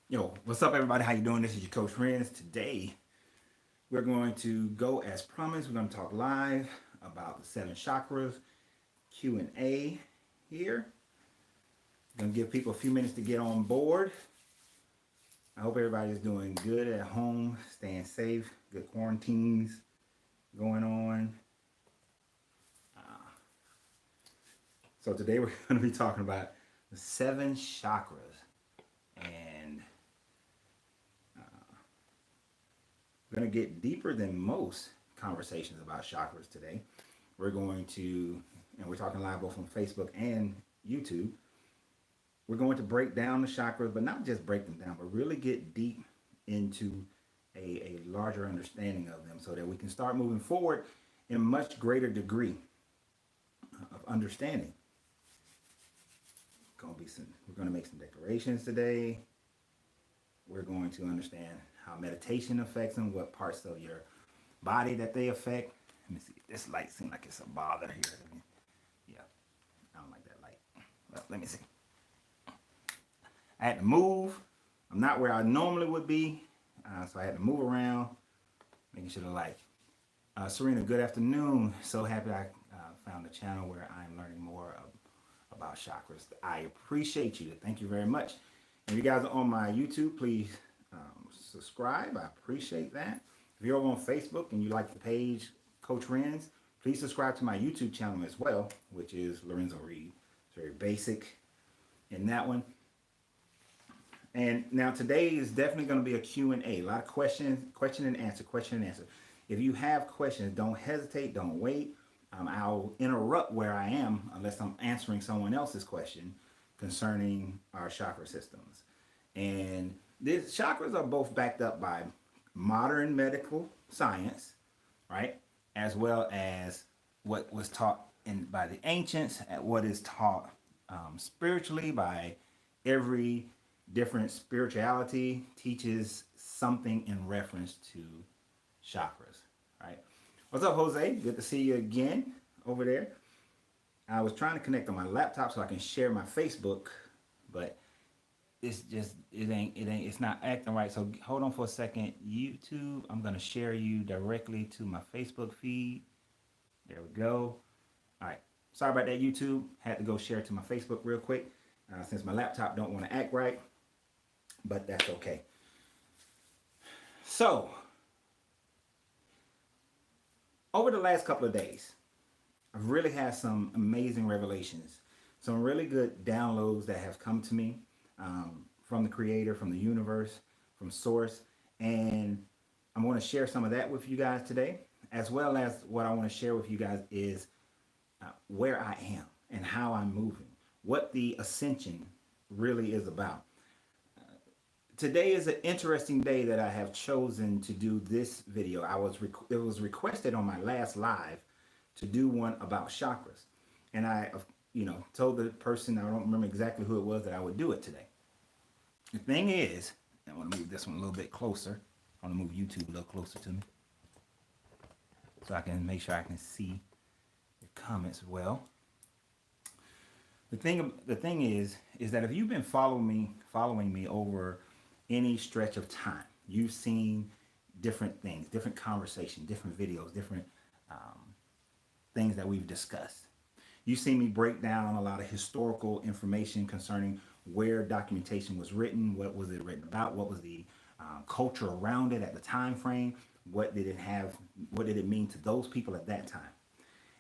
Yo, what's up, everybody? How you doing? This is your Coach Renz. Today, we're going to go as promised. We're going to talk live about the 7 chakras Q&A here. I'm going to give people a few minutes to get on board. I hope everybody's doing good at home, staying safe, good quarantines going on. So today we're going to be talking about the 7 chakras, and we're going to get deeper than most conversations about chakras today. We're going to, and we're talking live both on Facebook and YouTube. We're going to break down the chakras, but not just break them down, but really get deep into a larger understanding of them so that we can start moving forward in a much greater degree of understanding. We're going to make some declarations today. We're going to understand how meditation affects them, what parts of your body that they affect. Let me see. This light seems like it's a bother here. Yeah, I don't like that light. Well, let me see. I had to move. I'm not where I normally would be, so I had to move around, making sure the light. Serena, good afternoon. So happy I found a channel where I'm learning more about chakras. I appreciate you. Thank you very much. And if you guys are on my YouTube, please subscribe. I appreciate that. If you're over on Facebook and you like the page Coach Renz, please subscribe to my YouTube channel as well, which is larenzoreid. It's very basic in that one. And now today is definitely going to be a Q&A. A lot of questions, question and answer. If you have questions, don't hesitate, don't wait. I'll interrupt where I am unless I'm answering someone else's question concerning our chakra systems. And these chakras are both backed up by modern medical science, right? As well as what was taught by the ancients, and what is taught spiritually by every different spirituality teaches something in reference to chakras, right? What's up, Jose? Good to see you again over there. I was trying to connect on my laptop so I can share my Facebook, but it's not acting right. So hold on for a second. YouTube, I'm gonna share you directly to my Facebook feed. There we go. All right. Sorry about that, YouTube. Had to go share it to my Facebook real quick since my laptop don't want to act right, but that's okay. So over the last couple of days, I've really had some amazing revelations, some really good downloads that have come to me from the Creator, from the universe, from Source, and I'm going to share some of that with you guys today, as well as what I want to share with you guys is where I am and how I'm moving, what the ascension really is about. Today is an interesting day that I have chosen to do this video. It was requested on my last live to do one about chakras, and I told the person, I don't remember exactly who it was, that I would do it today. The thing is, I want to move this one a little bit closer. I want to move YouTube a little closer to me so I can make sure I can see your comments well. The thing is that if you've been following me over any stretch of time, you've seen different things, different conversations, different videos, different things that we've discussed. You've seen me break down a lot of historical information concerning where documentation was written, what was it written about, what was the culture around it at the time frame, what did it mean to those people at that time.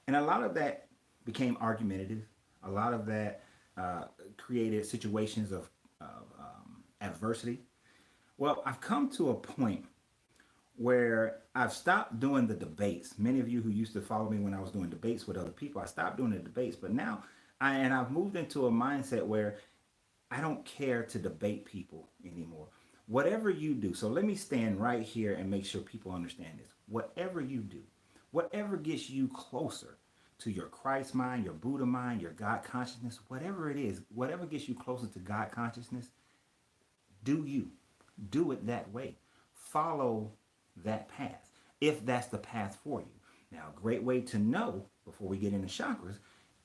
And a lot of that became argumentative. A lot of that created situations of adversity. Well, I've come to a point where I've stopped doing the debates. Many of you who used to follow me when I was doing debates with other people, I stopped doing the debates. But now I've moved into a mindset where I don't care to debate people anymore. Whatever you do, so let me stand right here and make sure people understand this. Whatever you do, whatever gets you closer to your Christ mind, your Buddha mind, your God consciousness, whatever it is, whatever gets you closer to God consciousness, do you. Do it that way. Follow that path, if that's the path for you. Now, a great way to know, before we get into chakras,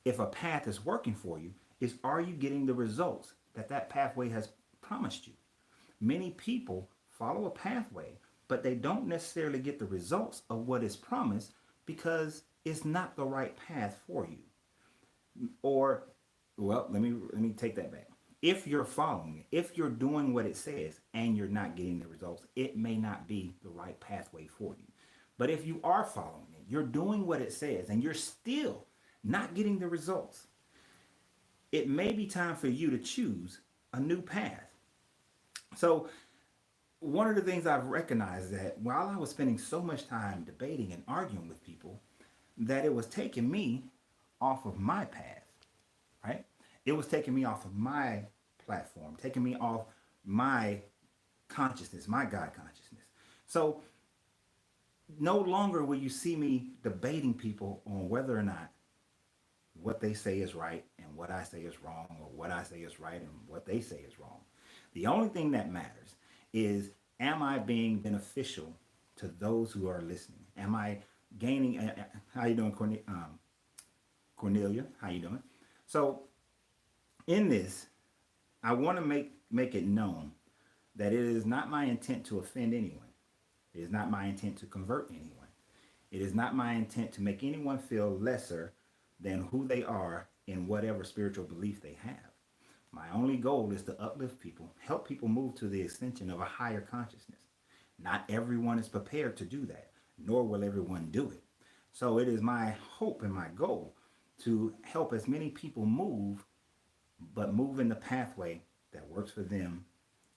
if a path is working for you, is are you getting the results that pathway has promised you? Many people follow a pathway, but they don't necessarily get the results of what is promised because it's not the right path for you. Or, well, let me take that back. If you're following it, if you're doing what it says and you're not getting the results, it may not be the right pathway for you. But if you are following it, you're doing what it says and you're still not getting the results, it may be time for you to choose a new path. So one of the things I've recognized that while I was spending so much time debating and arguing with people, that it was taking me off of my path, right? It was taking me off of my platform, taking me off my consciousness, my God consciousness. So no longer will you see me debating people on whether or not what they say is right and what I say is wrong, or what I say is right and what they say is wrong. The only thing that matters is, am I being beneficial to those who are listening? Am I gaining? How you doing, Cornelia? How you doing? So in this, I want to make it known that it is not my intent to offend anyone. It is not my intent to convert anyone. It is not my intent to make anyone feel lesser than who they are in whatever spiritual belief they have. My only goal is to uplift people, help people move to the extension of a higher consciousness. Not everyone is prepared to do that, nor will everyone do it. So it is my hope and my goal to help as many people move, but move in the pathway that works for them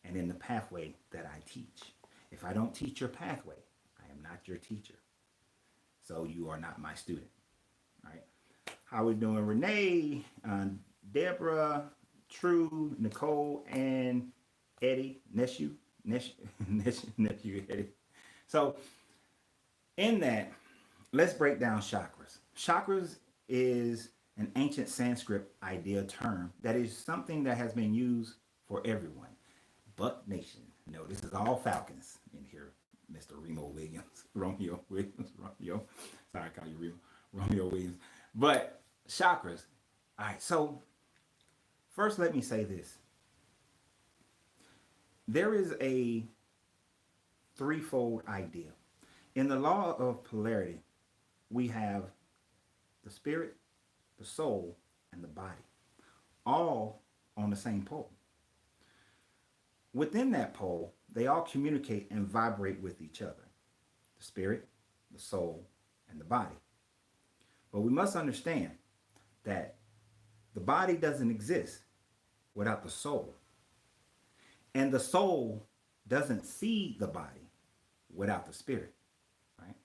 and in the pathway that I teach. If I don't teach your pathway, I am not your teacher. So you are not my student. All right. How are we doing? Renee, Deborah, True, Nicole, and Eddie, nephew Eddie. So in that, let's break down chakras. Chakras is an ancient Sanskrit idea term that is something that has been used for everyone. Buck Nation. No, this is all Falcons in here, Mr. Romeo Williams. Sorry, I call you Romeo Williams. But chakras. All right, so first let me say this. There is a threefold idea. In the law of polarity, we have the spirit, the soul, and the body, all on the same pole. Within that pole, they all communicate and vibrate with each other. The spirit, the soul, and the body. But we must understand that the body doesn't exist without the soul. And the soul doesn't see the body without the spirit, right?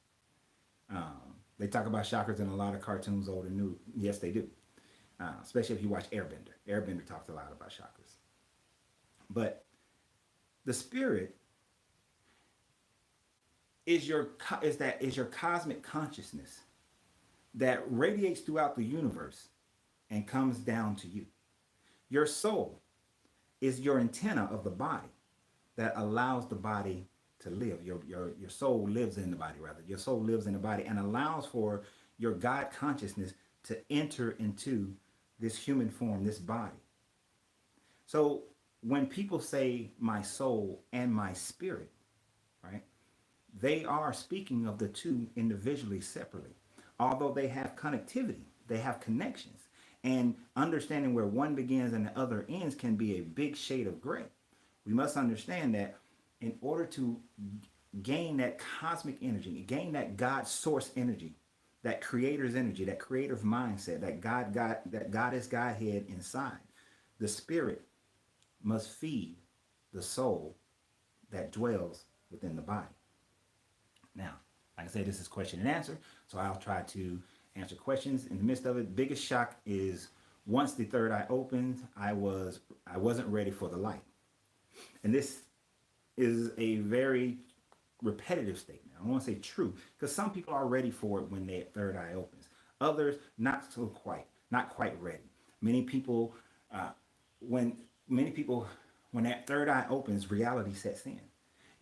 They talk about chakras in a lot of cartoons, old and new. Yes, they do. Especially if you watch Airbender. Airbender talks a lot about chakras. But the spirit is your cosmic consciousness that radiates throughout the universe and comes down to you. Your soul is your antenna of the body that allows the body to live. Your soul lives in the body, rather. Your soul lives in the body and allows for your God consciousness to enter into this human form, this body. So when people say my soul and my spirit, right, they are speaking of the two individually, separately. Although they have connectivity, they have connections. And understanding where one begins and the other ends can be a big shade of gray. We must understand that in order to gain that cosmic energy, gain that God source energy, that creator's energy, that creative mindset, that God is Godhead inside, the spirit must feed the soul that dwells within the body. Now, like I said, this is question and answer, so I'll try to answer questions. In the midst of it, biggest shock is once the third eye opened, I wasn't ready for the light. And this is a very repetitive statement. I want to say true, because some people are ready for it when their third eye opens. Others, not quite ready. Many people, when that third eye opens, reality sets in.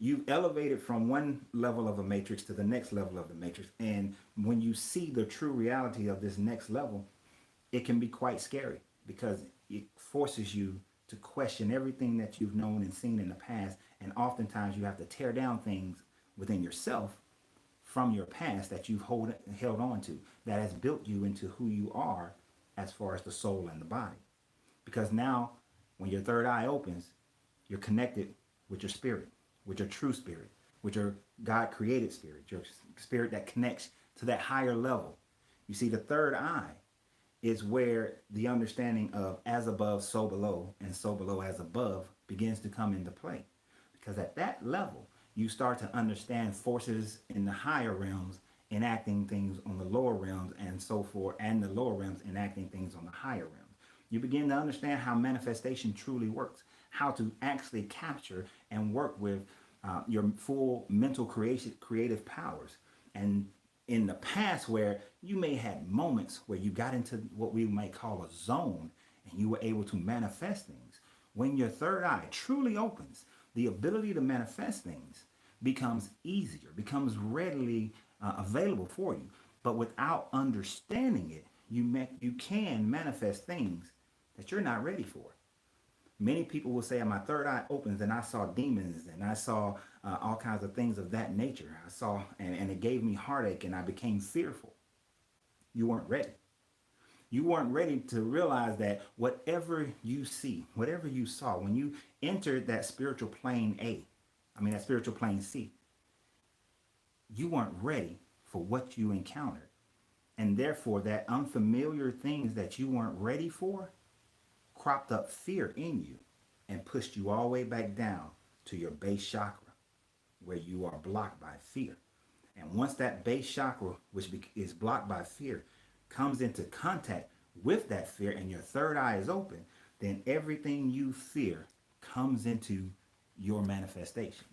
You've elevated from one level of a matrix to the next level of the matrix. And when you see the true reality of this next level, it can be quite scary because it forces you to question everything that you've known and seen in the past. And oftentimes you have to tear down things within yourself from your past that you've held on to, that has built you into who you are as far as the soul and the body. Because now, when your third eye opens, you're connected with your spirit, with your true spirit, with your God created spirit, your spirit that connects to that higher level. You see, the third eye is where the understanding of as above, so below, and so below as above begins to come into play. Because at that level, you start to understand forces in the higher realms enacting things on the lower realms and so forth, and the lower realms enacting things on the higher realms. You begin to understand how manifestation truly works, how to actually capture and work with your full mental creative powers. And in the past, where you may have had moments where you got into what we might call a zone and you were able to manifest things, when your third eye truly opens, the ability to manifest things becomes easier, becomes readily available for you. But without understanding it, you can manifest things that you're not ready for. Many people will say, my third eye opens and I saw demons and I saw all kinds of things of that nature. I saw, and it gave me heartache and I became fearful. You weren't ready. You weren't ready to realize that whatever you see, whatever you saw, when you entered that spiritual plane that spiritual plane C, you weren't ready for what you encountered. And therefore, that unfamiliar things that you weren't ready for cropped up fear in you and pushed you all the way back down to your base chakra, where you are blocked by fear. And once that base chakra, which is blocked by fear, comes into contact with that fear and your third eye is open, then everything you fear comes into your manifestation.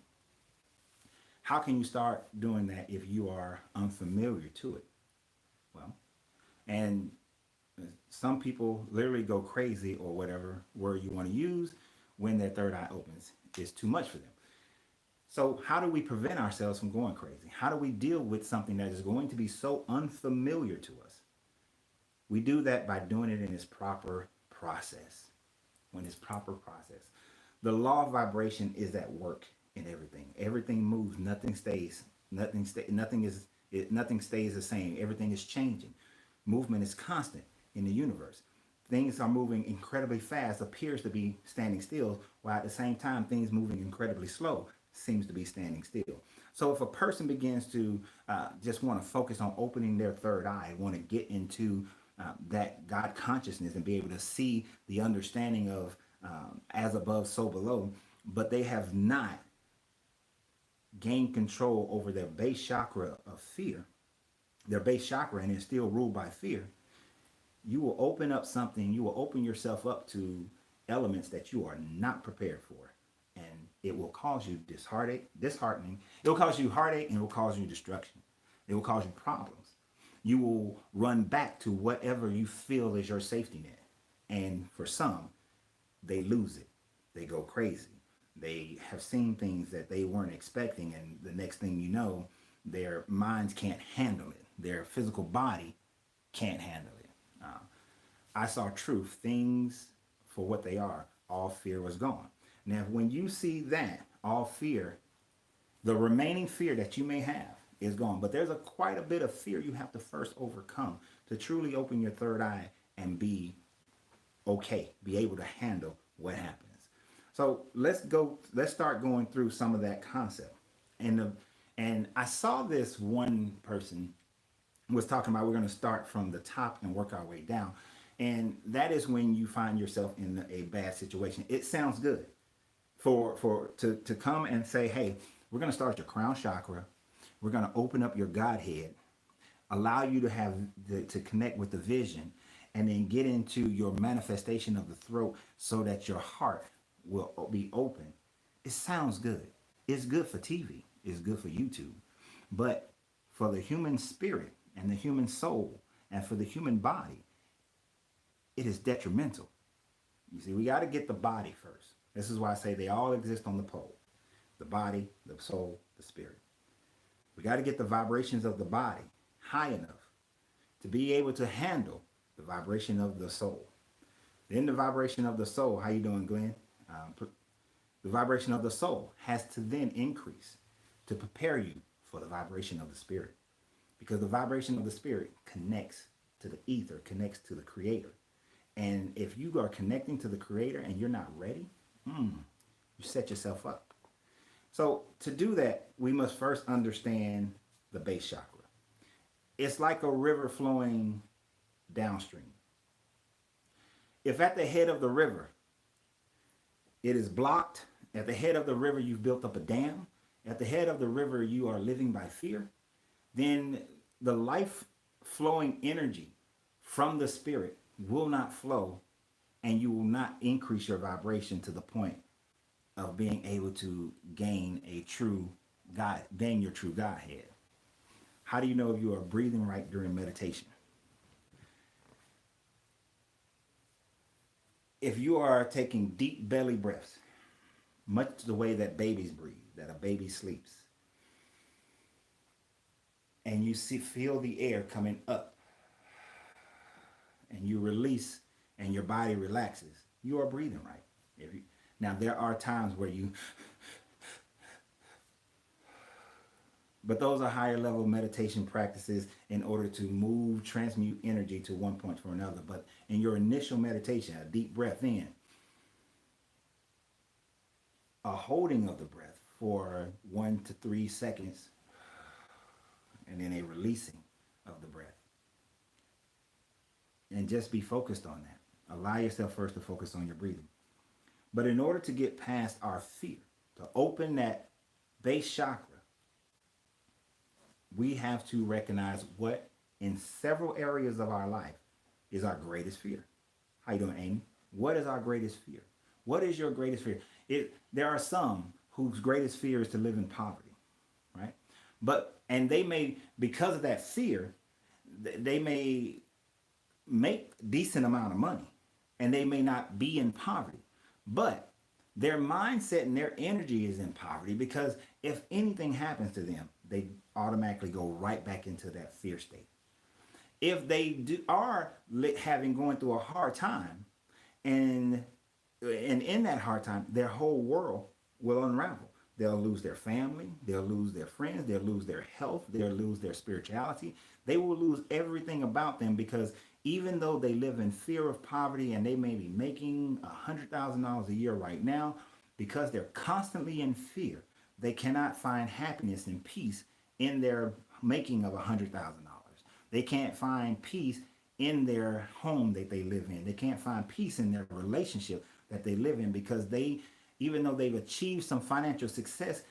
How can you start doing that if you are unfamiliar to it? Well, and some people literally go crazy, or whatever word you want to use, when their third eye opens. It's too much for them. So how do we prevent ourselves from going crazy? How do we deal with something that is going to be so unfamiliar to us? We do that by doing it in its proper process. When it's proper process. The law of vibration is at work in everything. Everything moves, nothing stays. Nothing stays the same. Everything is changing. Movement is constant in the universe. Things are moving incredibly fast, appears to be standing still, while at the same time things moving incredibly slow seems to be standing still. So if a person begins to just want to focus on opening their third eye, want to get into that God consciousness and be able to see the understanding of as above, so below, but they have not gained control over their base chakra of fear, their base chakra, and is still ruled by fear, you will open up something, you will open yourself up to elements that you are not prepared for. And it will cause you disheartening. It will cause you heartache, and it will cause you destruction. It will cause you problems. You will run back to whatever you feel is your safety net. And for some, they lose it. They go crazy. They have seen things that they weren't expecting, and the next thing you know, their minds can't handle it. Their physical body can't handle it. I saw truth, things for what they are. All fear was gone. Now, when you see that, all fear, the remaining fear that you may have is gone. But there's quite a bit of fear you have to first overcome to truly open your third eye and be okay, be able to handle what happens. So let's start going through some of that concept. And I saw this one person was talking about, we're going to start from the top and work our way down. And that is when you find yourself in a bad situation. It sounds good to come and say, hey, we're going to start your crown chakra. We're going to open up your Godhead, allow you to have to connect with the vision, and then get into your manifestation of the throat so that your heart will be open. It sounds good. It's good for TV. It's good for YouTube. But for the human spirit and the human soul and for the human body, it is detrimental. You see, we got to get the body first. This is why I say they all exist on the pole. The body, the soul, the spirit. We got to get the vibrations of the body high enough to be able to handle the vibration of the soul. Then the vibration of the soul. How you doing, Glenn? The vibration of the soul has to then increase to prepare you for the vibration of the spirit. Because the vibration of the spirit connects to the ether, connects to the creator. And if you are connecting to the creator and you're not ready, you set yourself up. So to do that, we must first understand the base chakra. It's like a river flowing downstream. If at the head of the river it is blocked, at the head of the river you've built up a dam, at the head of the river you are living by fear, then the life flowing energy from the spirit will not flow, and you will not increase your vibration to the point of being able to gain a true God, gain your true Godhead. How do you know if you are breathing right during meditation? If you are taking deep belly breaths, much the way that babies breathe, that a baby sleeps, and you feel the air coming up, and you release, and your body relaxes, you are breathing right. Now, there are times where but those are higher level meditation practices in order to transmute energy to one point from another. But in your initial meditation, a deep breath in, a holding of the breath for 1 to 3 seconds, and then a releasing of the breath. And just be focused on that. Allow yourself first to focus on your breathing. But in order to get past our fear, to open that base chakra, we have to recognize what in several areas of our life is our greatest fear. How you doing, Amy? What is our greatest fear? What is your greatest fear? There are some whose greatest fear is to live in poverty, right? And they may, because of that fear, they may make a decent amount of money and they may not be in poverty, but their mindset and their energy is in poverty, because if anything happens to them, they automatically go right back into that fear state. If they are going through a hard time, and in that hard time, their whole world will unravel. They'll lose their family, they'll lose their friends, they'll lose their health, they'll lose their spirituality. They will lose everything about them, because even though they live in fear of poverty and they may be making $100,000 a year right now, because they're constantly in fear, they cannot find happiness and peace in their making of $100,000. They can't find peace in their home that they live in. They can't find peace in their relationship that they live in, because even though they've achieved some financial success,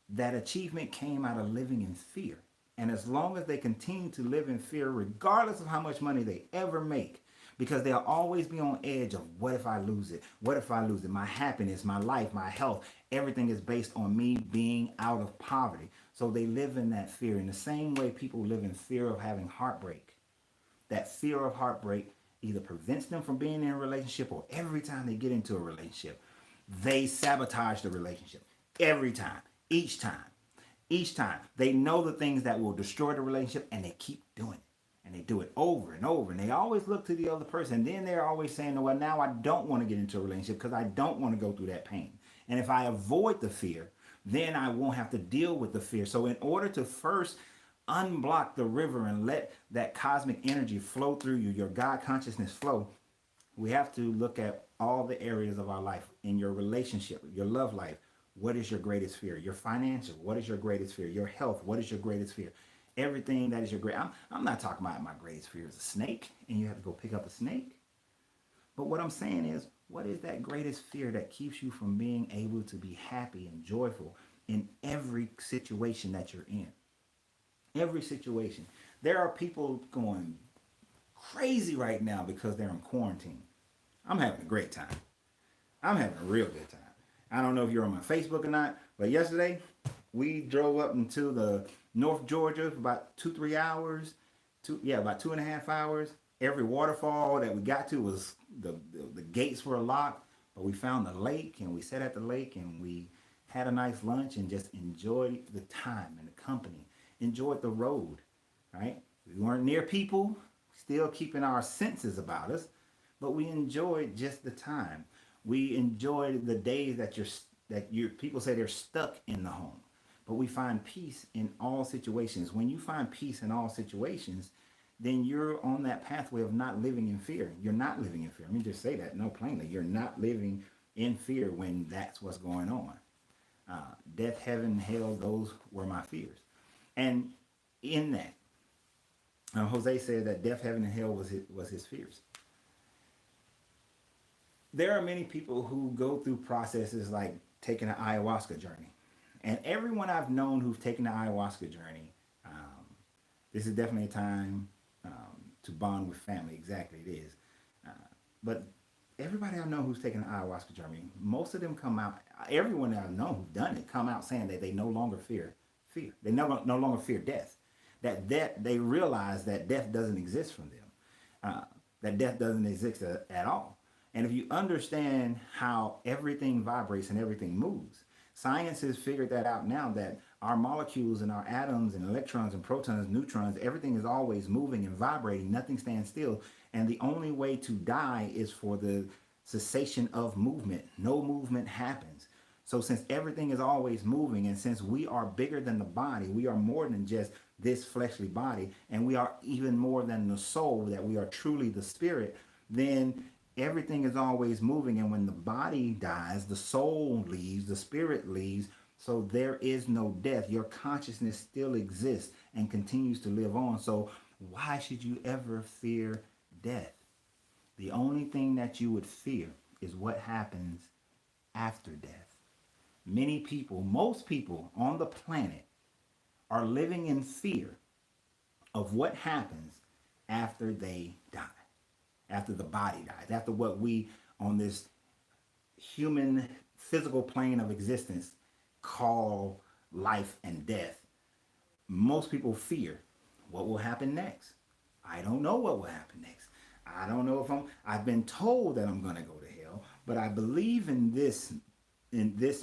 that achievement came out of living in fear. And as long as they continue to live in fear, regardless of how much money they ever make, because they'll always be on edge of, what if I lose it? What if I lose it? My happiness, my life, my health, everything is based on me being out of poverty. So they live in that fear. In the same way people live in fear of having heartbreak. That fear of heartbreak either prevents them from being in a relationship, or every time they get into a relationship, they sabotage the relationship. Every time, each time. They know the things that will destroy the relationship, and they keep doing it. And they do it over and over. And they always look to the other person. And then they're always saying, well, now I don't want to get into a relationship because I don't want to go through that pain. And if I avoid the fear, then I won't have to deal with the fear. So in order to first unblock the river and let that cosmic energy flow through you, your God consciousness flow, we have to look at all the areas of our life. In your relationship, your love life, what is your greatest fear? Your financial, what is your greatest fear? Your health, what is your greatest fear? Everything that is your great. I'm not talking about my greatest fear is a snake, and you have to go pick up a snake. But what I'm saying is, what is that greatest fear that keeps you from being able to be happy and joyful in every situation that you're in? Every situation. There are people going crazy right now because they're in quarantine. I'm having a great time. I'm having a real good time. I don't know if you're on my Facebook or not, but yesterday we drove up into the North Georgia for about 2-3 hours. About 2.5 hours. Every waterfall that we got to was the gates were locked, but we found the lake and we sat at the lake and we had a nice lunch and just enjoyed the time and the company. Enjoyed the road, right? We weren't near people, still keeping our senses about us, but we enjoy just the time. We enjoy the days that people say they're stuck in the home. But we find peace in all situations. When you find peace in all situations, then you're on that pathway of not living in fear. You're not living in fear. Let me just say that, no, plainly. You're not living in fear when that's what's going on. Death, heaven, hell, those were my fears. And in that, Jose said that death, heaven, and hell was his fears. There are many people who go through processes like taking an ayahuasca journey. And everyone I've known who's taken the ayahuasca journey, this is definitely a time to bond with family. Exactly, it is. Uh, but everybody I know who's taken the ayahuasca journey, most of them come out, everyone that I know who's done it, come out saying that they no longer fear fear. They no longer fear death. They realize that death doesn't exist from them. That death doesn't exist at all. And if you understand how everything vibrates and everything moves, science has figured that out now, that our molecules and our atoms and electrons and protons, neutrons, everything is always moving and vibrating. Nothing stands still. And the only way to die is for the cessation of movement. No movement happens. So since everything is always moving, and since we are bigger than the body, we are more than just this fleshly body, and we are even more than the soul, that we are truly the spirit, then everything is always moving. And when the body dies, the soul leaves, the spirit leaves. So there is no death. Your consciousness still exists and continues to live on. So why should you ever fear death? The only thing that you would fear is what happens after death. Many people, most people on the planet, are living in fear of what happens after they die, after the body dies, after what we on this human physical plane of existence call life and death. Most people fear what will happen next. I don't know what will happen next. I don't know if I've been told that I'm going to go to hell, but I believe in this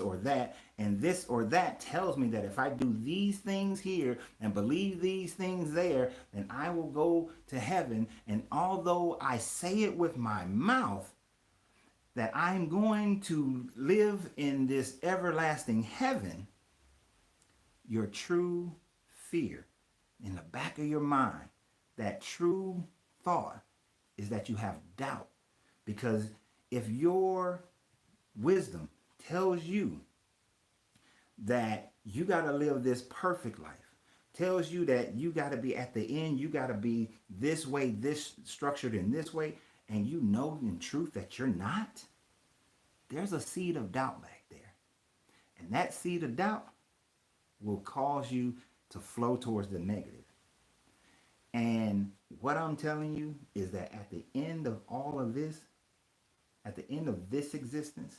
or that, and this or that tells me that if I do these things here and believe these things there, then I will go to heaven. And although I say it with my mouth that I'm going to live in this everlasting heaven, your true fear in the back of your mind, that true thought, is that you have doubt. Because if your wisdom tells you that you got to live this perfect life, tells you that you got to be at the end, you got to be this way, this structured in this way, and you know in truth that you're not, there's a seed of doubt back there. And that seed of doubt will cause you to flow towards the negative. And what I'm telling you is that at the end of all of this, at the end of this existence,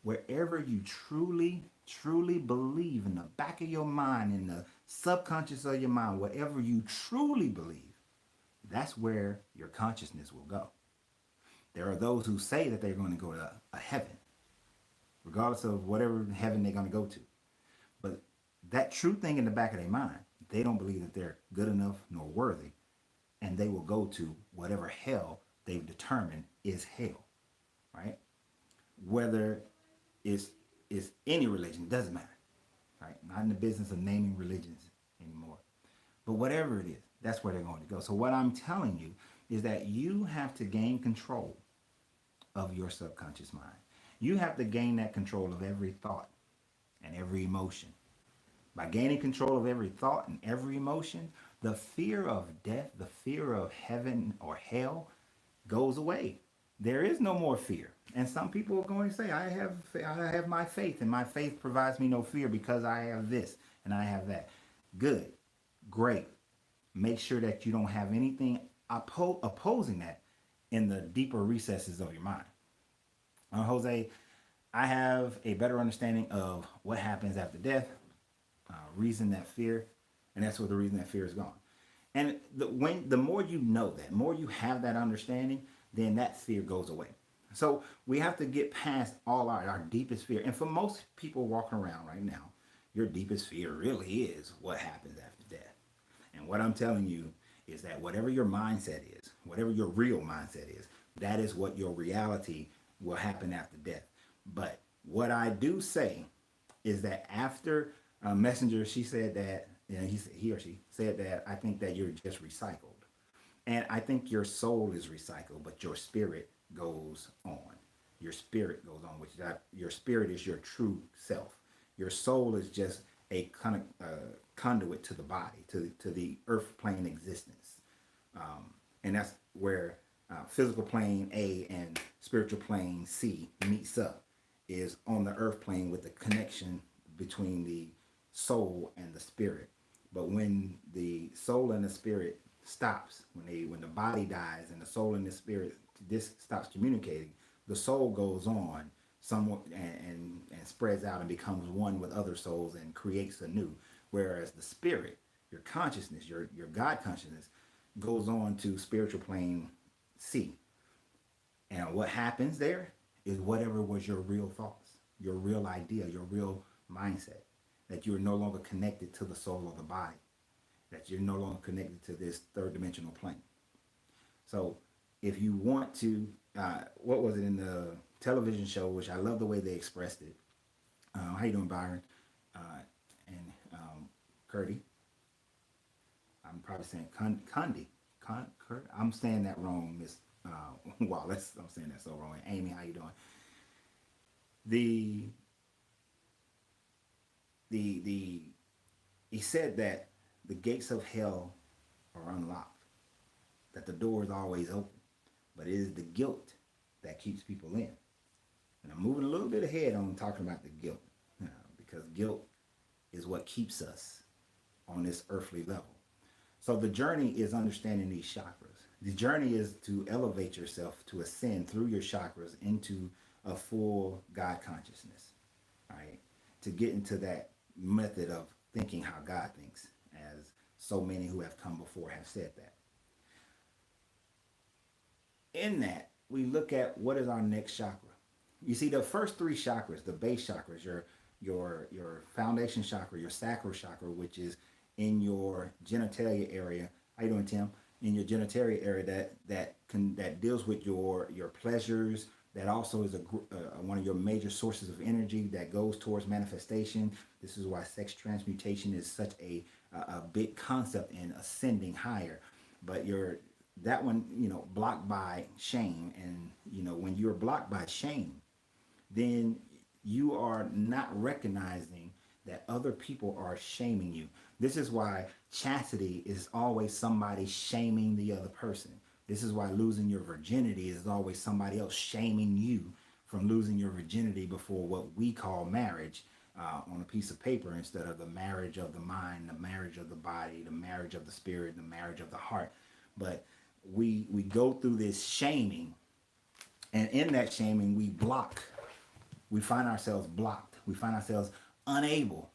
wherever you truly, truly believe, in the back of your mind, in the subconscious of your mind, whatever you truly believe, that's where your consciousness will go. There are those who say that they're going to go to a heaven, regardless of whatever heaven they're going to go to. But that true thing in the back of their mind, they don't believe that they're good enough nor worthy, and they will go to whatever hell they've determined is hell, right? Whether it's any religion, doesn't matter, right? Not in the business of naming religions anymore. But whatever it is, that's where they're going to go. So what I'm telling you is that you have to gain control of your subconscious mind. You have to gain that control of every thought and every emotion. By gaining control of every thought and every emotion, the fear of death, the fear of heaven or hell goes away. There is no more fear. And some people are going to say, I have my faith, and my faith provides me no fear because I have this and I have that. Good, great. Make sure that you don't have anything opposing that in the deeper recesses of your mind. Jose, I have a better understanding of what happens after death, reason that fear, and that's what the reason that fear is gone. And the more you know that, more you have that understanding, then that fear goes away. So we have to get past all our deepest fear. And for most people walking around right now, your deepest fear really is what happens after death. And what I'm telling you is that whatever your mindset is, whatever your real mindset is, That is what your reality will happen after death. But what I do say is that after Messenger, she said that, he or she said that, I think that you're just recycled. And I think your soul is recycled, but your spirit goes on. Your spirit goes on, which your spirit is your true self. Your soul is just a kind of conduit to the body, to the earth plane existence. And that's where physical plane A and spiritual plane C meets up, is on the earth plane with the connection between the soul and the spirit. But when the soul and the spirit stops, when the body dies and the soul and the spirit this stops communicating, the soul goes on somewhat and spreads out and becomes one with other souls and creates anew. Whereas the spirit, your consciousness, your God consciousness, goes on to spiritual plane C. And what happens there is whatever was your real thoughts, your real idea, your real mindset, that you are no longer connected to the soul of the body, that you're no longer connected to this third dimensional plane. So if you want to, what was it in the television show, which I love the way they expressed it. How you doing, Byron? And Curdy. I'm probably saying Condi. I'm saying that wrong, Miss Wallace. I'm saying that so wrong. And Amy, how you doing? The he said that the gates of hell are unlocked, that the door is always open, but it is the guilt that keeps people in. And I'm moving a little bit ahead on talking about the guilt, because guilt is what keeps us on this earthly level. So the journey is understanding these chakras. The journey is to elevate yourself, to ascend through your chakras into a full God consciousness, right? To get into that method of thinking how God thinks, as so many who have come before have said that. In that, we look at what is our next chakra. You see, the first three chakras, the base chakras, your foundation chakra, your sacral chakra, which is in your genitalia area. How you doing, Tim? In your genitalia area, that deals with your pleasures. That also is one of your major sources of energy that goes towards manifestation. This is why sex transmutation is such a big concept in ascending higher. But that one, blocked by shame, and when you're blocked by shame, then you are not recognizing that other people are shaming you. This is why chastity is always somebody shaming the other person. This is why losing your virginity is always somebody else shaming you from losing your virginity before what we call marriage on a piece of paper, instead of the marriage of the mind, the marriage of the body, the marriage of the spirit, the marriage of the heart. But we go through this shaming, and in that shaming we find ourselves blocked. We find ourselves unable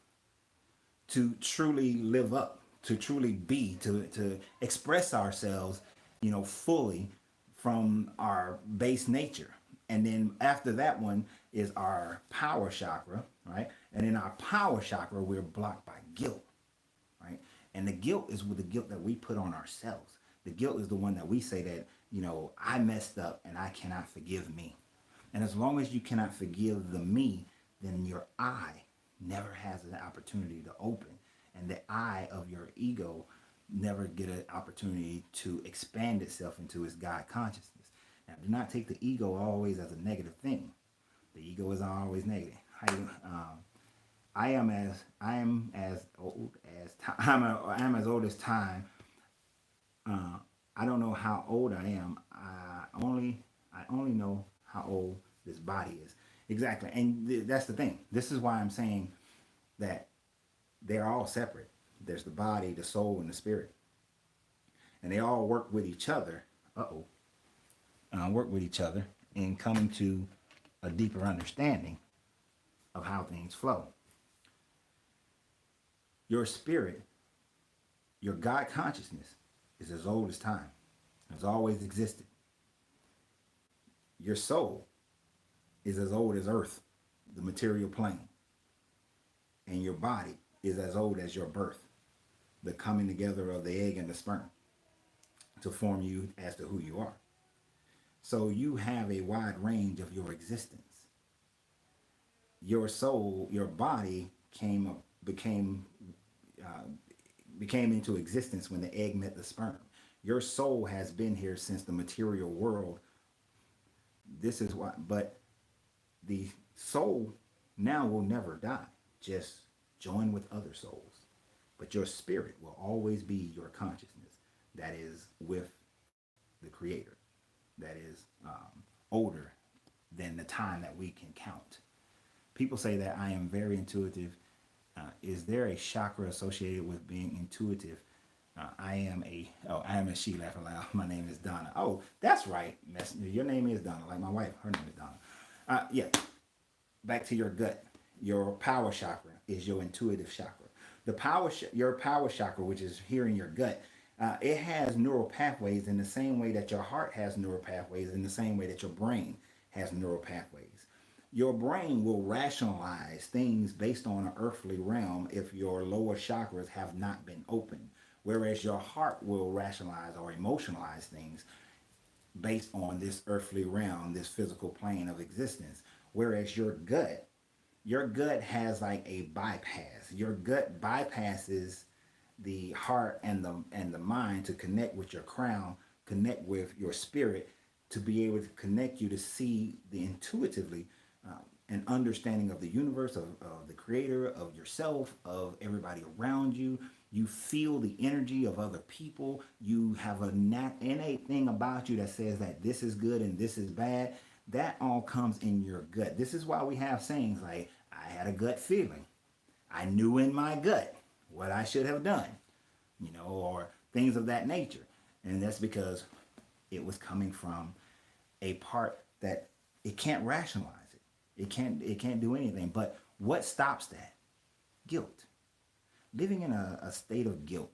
to truly live up, to truly be, to express ourselves, fully from our base nature. And then after that one is our power chakra, right? And in our power chakra, we're blocked by guilt, right? And the guilt is with the guilt that we put on ourselves. The guilt is the one that we say that, I messed up and I cannot forgive me. And as long as you cannot forgive the me, then your I never has an opportunity to open. And the I of your ego never get an opportunity to expand itself into its God consciousness. Now, do not take the ego always as a negative thing. The ego is always negative. I am as old as time. I don't know how old I am. I only know how old this body is. Exactly. And that's the thing. This is why I'm saying that they're all separate. There's the body, the soul, and the spirit. And they all work with each other. Work with each other in coming to a deeper understanding of how things flow. Your spirit, your God consciousness, is as old as time. Has always existed. Your soul is as old as earth, the material plane. And your body is as old as your birth, the coming together of the egg and the sperm to form you as to who you are. So you have a wide range of your existence. Your soul, your body became uh, became into existence when the egg met the sperm. Your soul has been here since the material world. This is why, but the soul now will never die. Just join with other souls. But your spirit will always be your consciousness that is with the Creator, that is older than the time that we can count. People say that I am very intuitive. Is there a chakra associated with being intuitive? I am a she laugh aloud. My name is Donna. Oh, that's right, Messenger. Your name is Donna, like my wife. Her name is Donna. Yeah, back to your gut. Your power chakra is your intuitive chakra. Your power chakra, which is here in your gut, it has neural pathways in the same way that your heart has neural pathways, in the same way that your brain has neural pathways. Your brain will rationalize things based on an earthly realm if your lower chakras have not been opened, whereas your heart will rationalize or emotionalize things based on this earthly realm, this physical plane of existence. Whereas your gut has like a bypass. Your gut bypasses the heart and the mind to connect with your crown, connect with your spirit, to be able to connect you to see the intuitively an understanding of the universe, of the creator, of yourself, of everybody around you. You feel the energy of other people. You have a innate thing about you that says that this is good and this is bad. That all comes in your gut. This is why we have sayings like, I had a gut feeling. I knew in my gut what I should have done, or things of that nature. And that's because it was coming from a part that it can't rationalize it. It can't do anything. But what stops that? Guilt. Living in a state of guilt.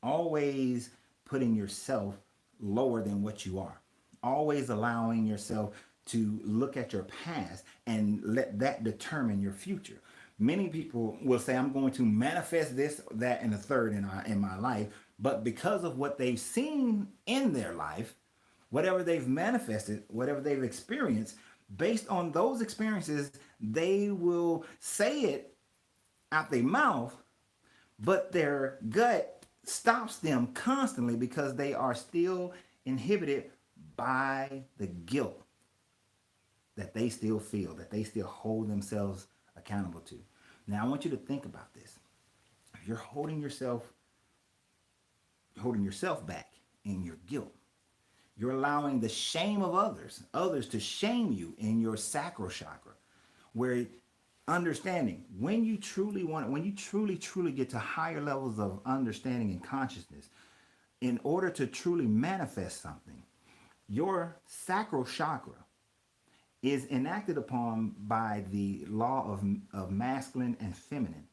Always putting yourself lower than what you are. Always allowing yourself to look at your past and let that determine your future. Many people will say, I'm going to manifest this, that, and the third in my life. But because of what they've seen in their life, whatever they've manifested, whatever they've experienced, based on those experiences, they will say it out their mouth, but their gut stops them constantly because they are still inhibited by the guilt that they still feel, that they still hold themselves accountable to. Now, I want you to think about this. If you're holding yourself back in your guilt, you're allowing the shame of others to shame you in your sacral chakra, where understanding, when you truly truly get to higher levels of understanding and consciousness, in order to truly manifest something, your sacral chakra is enacted upon by the law of masculine and feminine,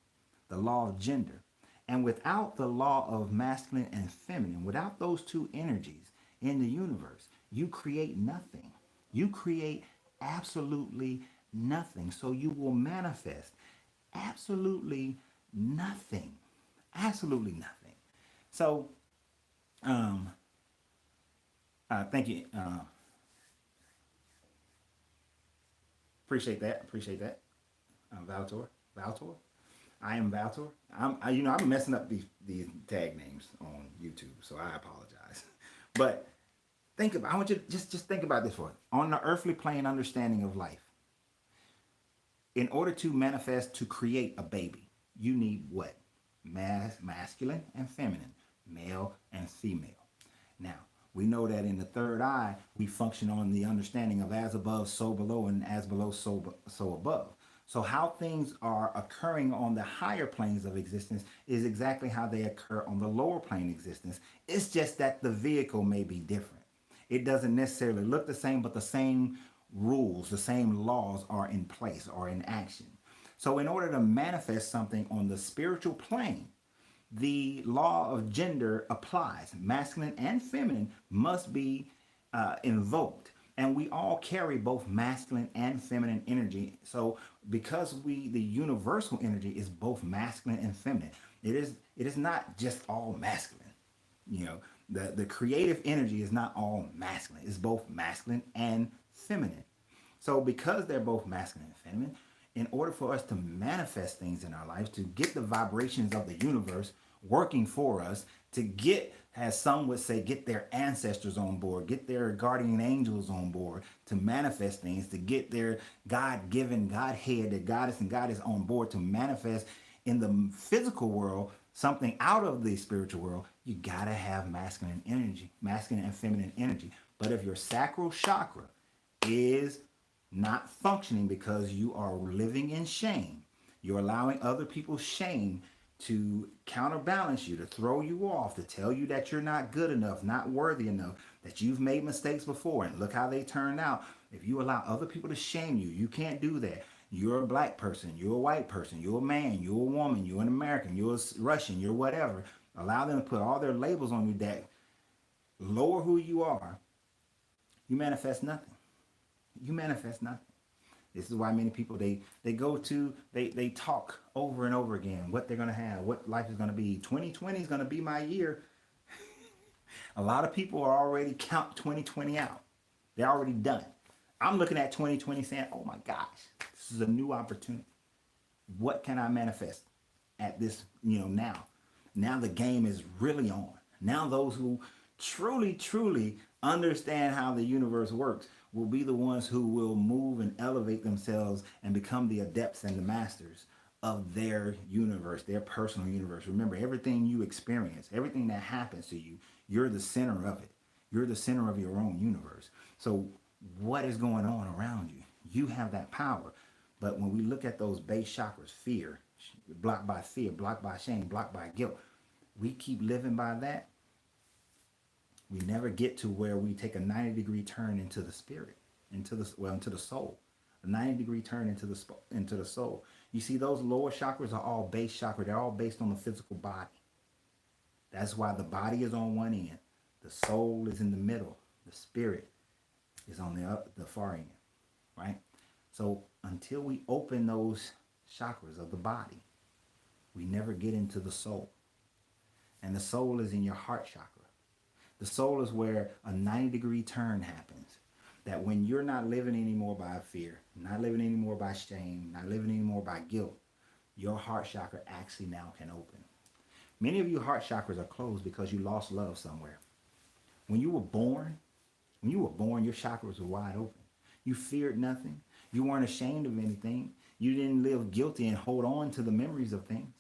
the law of gender. And without the law of masculine and feminine, without those two energies in the universe, you create nothing. You create absolutely nothing. So you will manifest absolutely nothing. Absolutely nothing. So, thank you. Appreciate that. Appreciate that. Valtor. I am Valtor. I'm messing up these tag names on YouTube, so I apologize. But I want you to just think about this for it. On the earthly plane understanding of life, in order to manifest, to create a baby, you need what? Masculine and feminine, male and female. Now, we know that in the third eye, we function on the understanding of as above, so below, and as below, so above. So how things are occurring on the higher planes of existence is exactly how they occur on the lower plane existence. It's just that the vehicle may be different. It doesn't necessarily look the same, but the same rules, the same laws are in place or in action. So in order to manifest something on the spiritual plane, the law of gender applies. Masculine and feminine must be invoked. And we all carry both masculine and feminine energy. So because the universal energy is both masculine and feminine, it is not just all masculine. The creative energy is not all masculine. It's both masculine and feminine. So because they're both masculine and feminine, in order for us to manifest things in our lives, to get the vibrations of the universe working for us, to get, as some would say, get their ancestors on board, get their guardian angels on board to manifest things, to get their God-given Godhead, their goddess and goddess on board to manifest in the physical world something out of the spiritual world, you gotta have masculine energy, masculine and feminine energy. But if your sacral chakra is not functioning because you are living in shame, you're allowing other people's shame to counterbalance you, to throw you off, to tell you that you're not good enough, not worthy enough, that you've made mistakes before and look how they turned out. If you allow other people to shame you, you can't do that. You're a black person, you're a white person, you're a man, you're a woman, you're an American, you're a Russian, you're whatever. Allow them to put all their labels on you that lower who you are. You manifest nothing. You manifest nothing. This is why many people, they talk over and over again what they're going to have, what life is going to be. 2020 is going to be my year. A lot of people are already count 2020 out. They're already done. I'm looking at 2020 saying, oh my gosh, this is a new opportunity. What can I manifest at this, now? Now the game is really on. Now those who truly understand how the universe works will be the ones who will move and elevate themselves and become the adepts and the masters of their universe, their personal universe. Remember, everything you experience, everything that happens to you, you're the center of it. You're the center of your own universe. So what is going on around you? You have that power. But when we look at those base chakras, fear, blocked by fear, blocked by shame, blocked by guilt, we keep living by that. We never get to where we take a 90-degree turn into the spirit, into the soul. A 90-degree turn into the soul. You see, those lower chakras are all base chakra. They're all based on the physical body. That's why the body is on one end, the soul is in the middle, the spirit is on the far end, right? So until we open those chakras of the body, we never get into the soul. And the soul is in your heart chakra. The soul is where a 90-degree turn happens. That when you're not living anymore by fear, not living anymore by shame, not living anymore by guilt, your heart chakra actually now can open. Many of you heart chakras are closed because you lost love somewhere. When you were born, your chakras were wide open. You feared nothing. You weren't ashamed of anything. You didn't live guilty and hold on to the memories of things.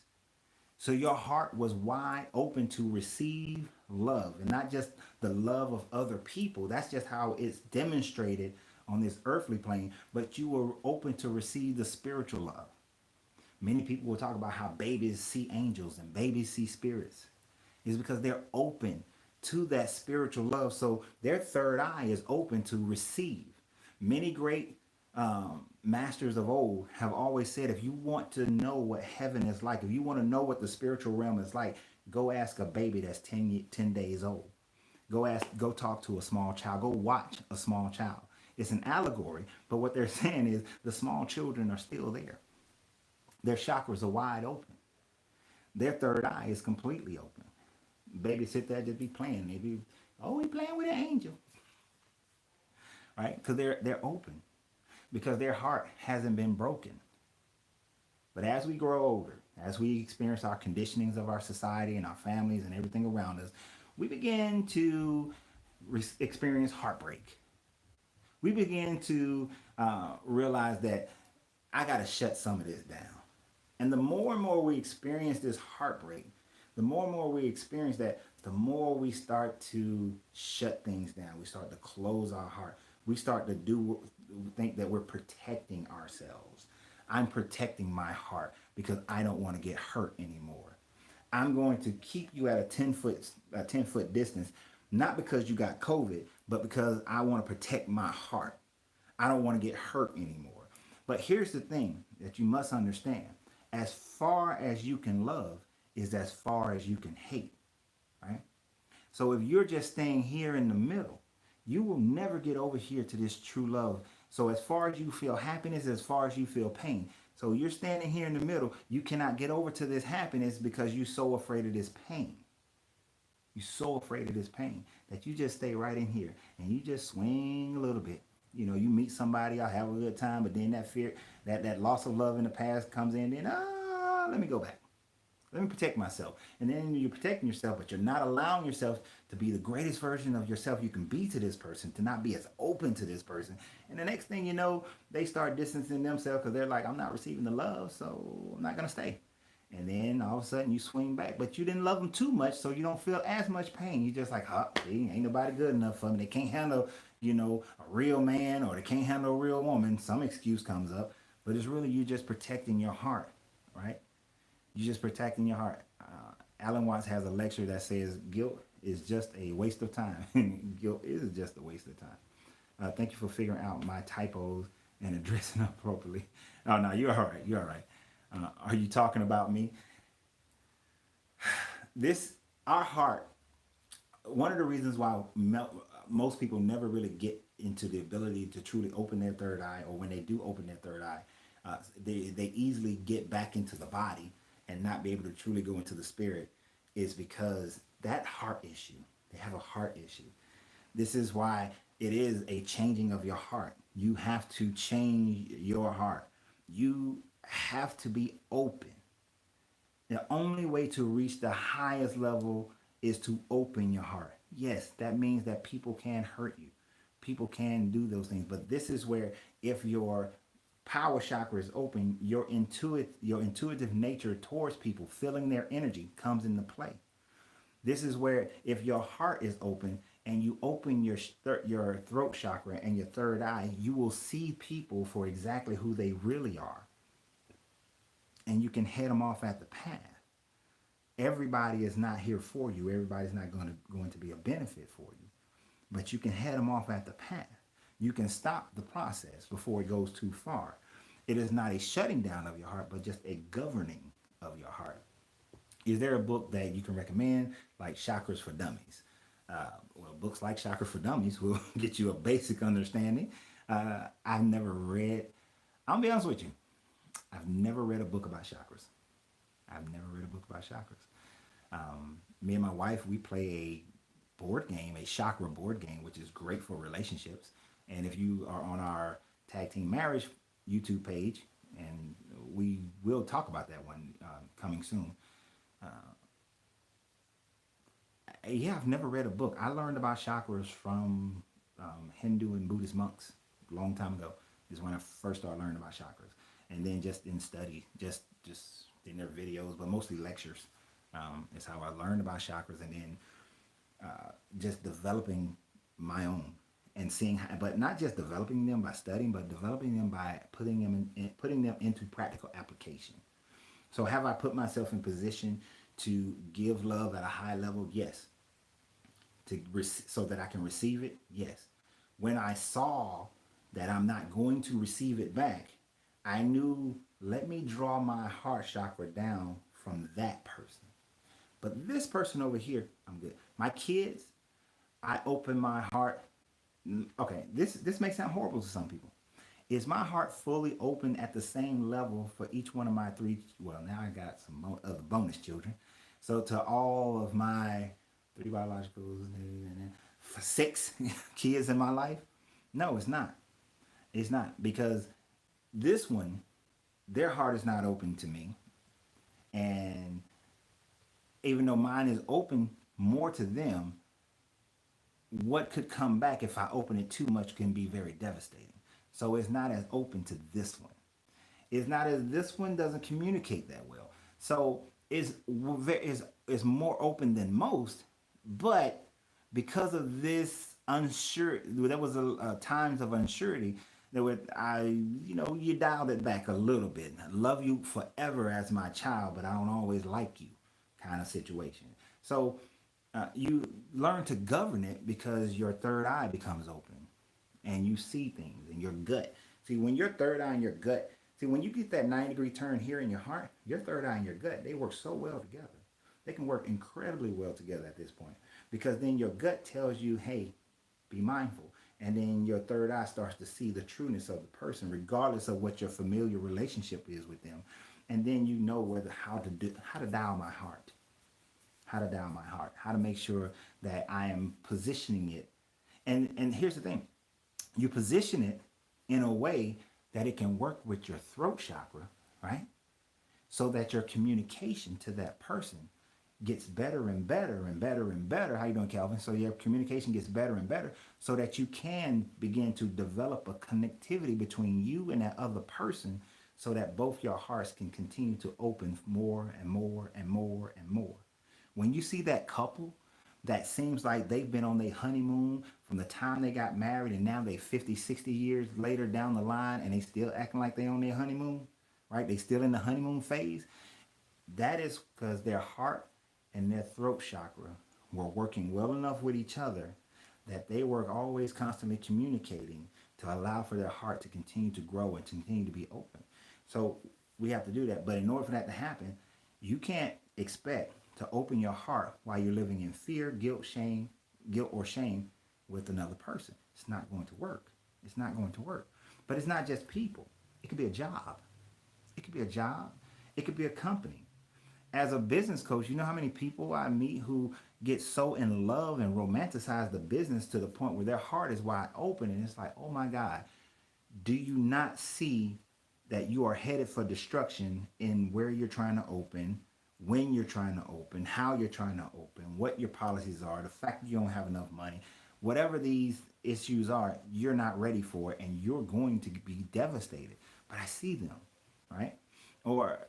So your heart was wide open to receive love, and not just the love of other people. That's just how it's demonstrated on this earthly plane, but you were open to receive the spiritual love. Many people will talk about how babies see angels and babies see spirits. It's because they're open to that spiritual love. So their third eye is open to receive. Many great masters of old have always said, if you want to know what heaven is like, if you want to know what the spiritual realm is like, go ask a baby that's 10 days old. Go talk to a small child. Go watch a small child. It's an allegory, but what they're saying is the small children are still there. Their chakras are wide open. Their third eye is completely open. Babies sit there just be playing. They be, oh, we playing with an angel. Right? Because they're open. Because their heart hasn't been broken. But as we grow older, as we experience our conditionings of our society and our families and everything around us, we begin to experience heartbreak. We begin to realize that I got to shut some of this down. And the more and more we experience this heartbreak, the more and more we experience that, the more we start to shut things down. We start to close our heart. We start to think that we're protecting ourselves. I'm protecting my heart because I don't want to get hurt anymore. I'm going to keep you at a 10-foot distance, not because you got COVID, but because I want to protect my heart. I don't want to get hurt anymore. But here's the thing that you must understand. As far as you can love is as far as you can hate, right? So if you're just staying here in the middle, you will never get over here to this true love. So as far as you feel happiness, as far as you feel pain. So you're standing here in the middle. You cannot get over to this happiness because you're so afraid of this pain. You're so afraid of this pain that you just stay right in here and you just swing a little bit. You know, you meet somebody, I have a good time, but then that fear, that loss of love in the past comes in, then let me go back. Let me protect myself. And then you're protecting yourself, but you're not allowing yourself to be the greatest version of yourself you can be to this person, to not be as open to this person. And the next thing you know, they start distancing themselves because they're like, I'm not receiving the love, so I'm not going to stay. And then all of a sudden you swing back, but you didn't love them too much, so you don't feel as much pain. You just like, see, ain't nobody good enough for me. They can't handle, a real man, or they can't handle a real woman. Some excuse comes up, but it's really you just protecting your heart, right? You're just protecting your heart. Alan Watts has a lecture that says guilt is just a waste of time. Guilt is just a waste of time. Thank you for figuring out my typos and addressing them appropriately. Oh, no, you're all right. You're all right. Are you talking about me? Our heart, one of the reasons why most people never really get into the ability to truly open their third eye, or when they do open their third eye, they easily get back into the body and not be able to truly go into the spirit, is because that heart issue, they have a heart issue. This is why it is a changing of your heart. You have to change your heart. You have to be open. The only way to reach the highest level is to open your heart. Yes, that means that people can hurt you. People can do those things. But this is where, if your power chakra is open, your intuitive nature towards people, feeling their energy, comes into play. This is where, if your heart is open and you open your throat chakra and your third eye, you will see people for exactly who they really are, and you can head them off at the path. Everybody is not here for you. Everybody's not going to be a benefit for you, but you can head them off at the path. You can stop the process before it goes too far. It is not a shutting down of your heart, but just a governing of your heart. Is there a book that you can recommend, like Chakras for Dummies? Well, books like Chakras for Dummies will get you a basic understanding. I've never read, I'll be honest with you, I've never read a book about chakras. I've never read a book about chakras. Me and my wife, we play a board game, a chakra board game, which is great for relationships. And if you are on our Tag Team Marriage YouTube page, and we will talk about that one coming soon. Yeah, I've never read a book. I learned about chakras from Hindu and Buddhist monks a long time ago. Is when I first started learning about chakras, and then just in study, just in their videos, but mostly lectures. Is how I learned about chakras, and then just developing my own, and seeing how, but not just developing them by studying, but developing them by putting them into practical application. So have I put myself in position to give love at a high level? Yes. So that I can receive it? Yes. When I saw that I'm not going to receive it back, I knew, let me draw my heart chakra down from that person. But this person over here, I'm good. My kids, I open my heart. Okay, this may sound horrible to some people. Is my heart fully open at the same level for each one of my three? Well, now I got some other bonus children. So to all of my three biologicals, for six kids in my life, no, it's not. It's not, because this one, their heart is not open to me, and even though mine is open more to them, what could come back if I open it too much can be very devastating. So it's not as open to this one. It's not as This one doesn't communicate that well. So it's more open than most, but because of this unsure, there was a times of unsurety that you dialed it back a little bit. I love you forever as my child, but I don't always like you, kind of situation. So you learn to govern it because your third eye becomes open and you see things in your gut. See, when your third eye and your gut, when you get that 90-degree turn here in your heart, your third eye and your gut, they work so well together. They can work incredibly well together at this point, because then your gut tells you, hey, be mindful. And then your third eye starts to see the trueness of the person, regardless of what your familiar relationship is with them. And then you know how to dial my heart. how to dial my heart, how to make sure that I am positioning it. And here's the thing, you position it in a way that it can work with your throat chakra, right? So that your communication to that person gets better and better and better and better. How you doing, Calvin? So your communication gets better and better so that you can begin to develop a connectivity between you and that other person so that both your hearts can continue to open more and more and more and more. When you see that couple that seems like they've been on their honeymoon from the time they got married and now they 50, 60 years later down the line and they still acting like they on their honeymoon, right? They still in the honeymoon phase. That is because their heart and their throat chakra were working well enough with each other that they were always constantly communicating to allow for their heart to continue to grow and to continue to be open. So we have to do that. But in order for that to happen, you can't expect to open your heart while you're living in fear, guilt or shame with another person. It's not going to work. It's not going to work. But it's not just people. It could be a job. It could be a job. It could be a company. As a business coach, you know how many people I meet who get so in love and romanticize the business to the point where their heart is wide open and it's like, oh my God, do you not see that you are headed for destruction in where you're trying to open, when you're trying to open, how you're trying to open, what your policies are, the fact that you don't have enough money, whatever these issues are, you're not ready for it and you're going to be devastated. But I see them, right? Or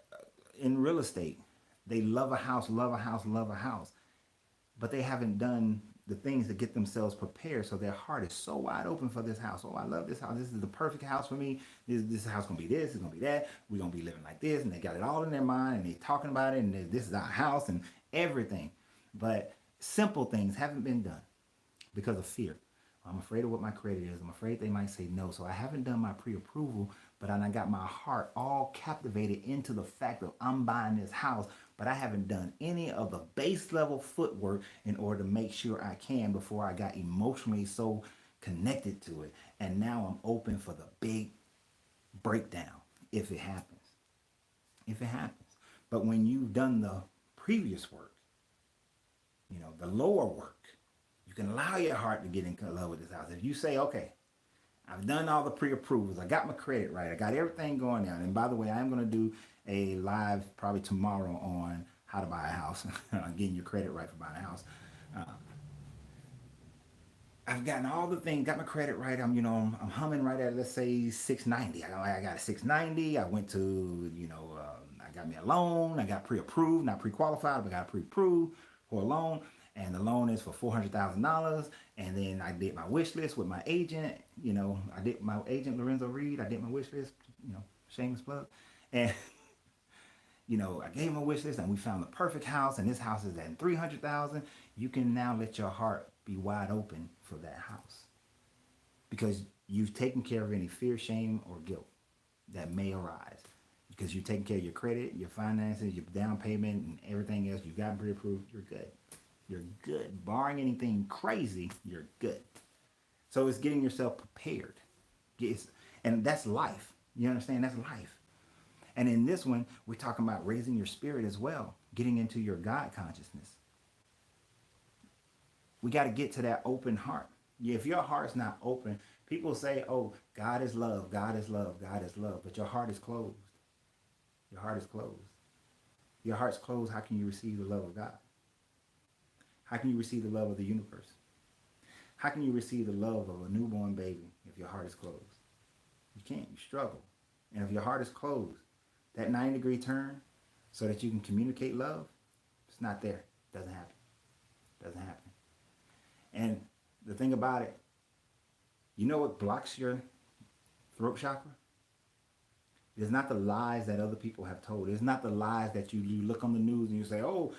in real estate, they love a house, love a house, love a house, but they haven't done the things to get themselves prepared. So their heart is so wide open for this house. Oh, I love this house. This is the perfect house for me. This house gonna be this. It's gonna be that. We're gonna be living like this, and they got it all in their mind, and they talking about it, and this is our house and everything. But simple things haven't been done because of fear. I'm afraid of what my credit is. I'm afraid they might say no. So I haven't done my pre-approval, but I got my heart all captivated into the fact that I'm buying this house, but I haven't done any of the base level footwork in order to make sure I can before I got emotionally so connected to it. And now I'm open for the big breakdown if it happens. If it happens. But when you've done the previous work, the lower work, you can allow your heart to get in love with this house. If you say, okay, I've done all the pre-approvals, I got my credit right, I got everything going down. And by the way, I'm going to do a live probably tomorrow on how to buy a house, getting your credit right for buying a house. I've gotten all the things, got my credit right. I'm humming right at, let's say 690. I got a 690. I went to, I got me a loan. I got pre-approved, not pre-qualified, but got pre-approved for a loan. And the loan is for $400,000. And then I did my wish list with my agent. I did my agent, Larenzo. I did my wish list, shameless plug. And, I gave him a wish list and we found the perfect house. And this house is at $300,000. You can now let your heart be wide open for that house. Because you've taken care of any fear, shame, or guilt that may arise. Because you've taken care of your credit, your finances, your down payment, and everything else. You've gotten pre-approved. You're good. You're good. Barring anything crazy, you're good. So it's getting yourself prepared. And that's life. You understand? That's life. And in this one, we're talking about raising your spirit as well, getting into your God consciousness. We got to get to that open heart. If your heart's not open, people say, oh, God is love, God is love, God is love. But your heart is closed. Your heart is closed. Your heart's closed. How can you receive the love of God? How can you receive the love of the universe? How can you receive the love of a newborn baby if your heart is closed? You can't. You struggle. And if your heart is closed, that 90-degree turn so that you can communicate love, it's not there. It doesn't happen. It doesn't happen. And the thing about it, you know what blocks your throat chakra? It's not the lies that other people have told. It's not the lies that you look on the news and you say, oh,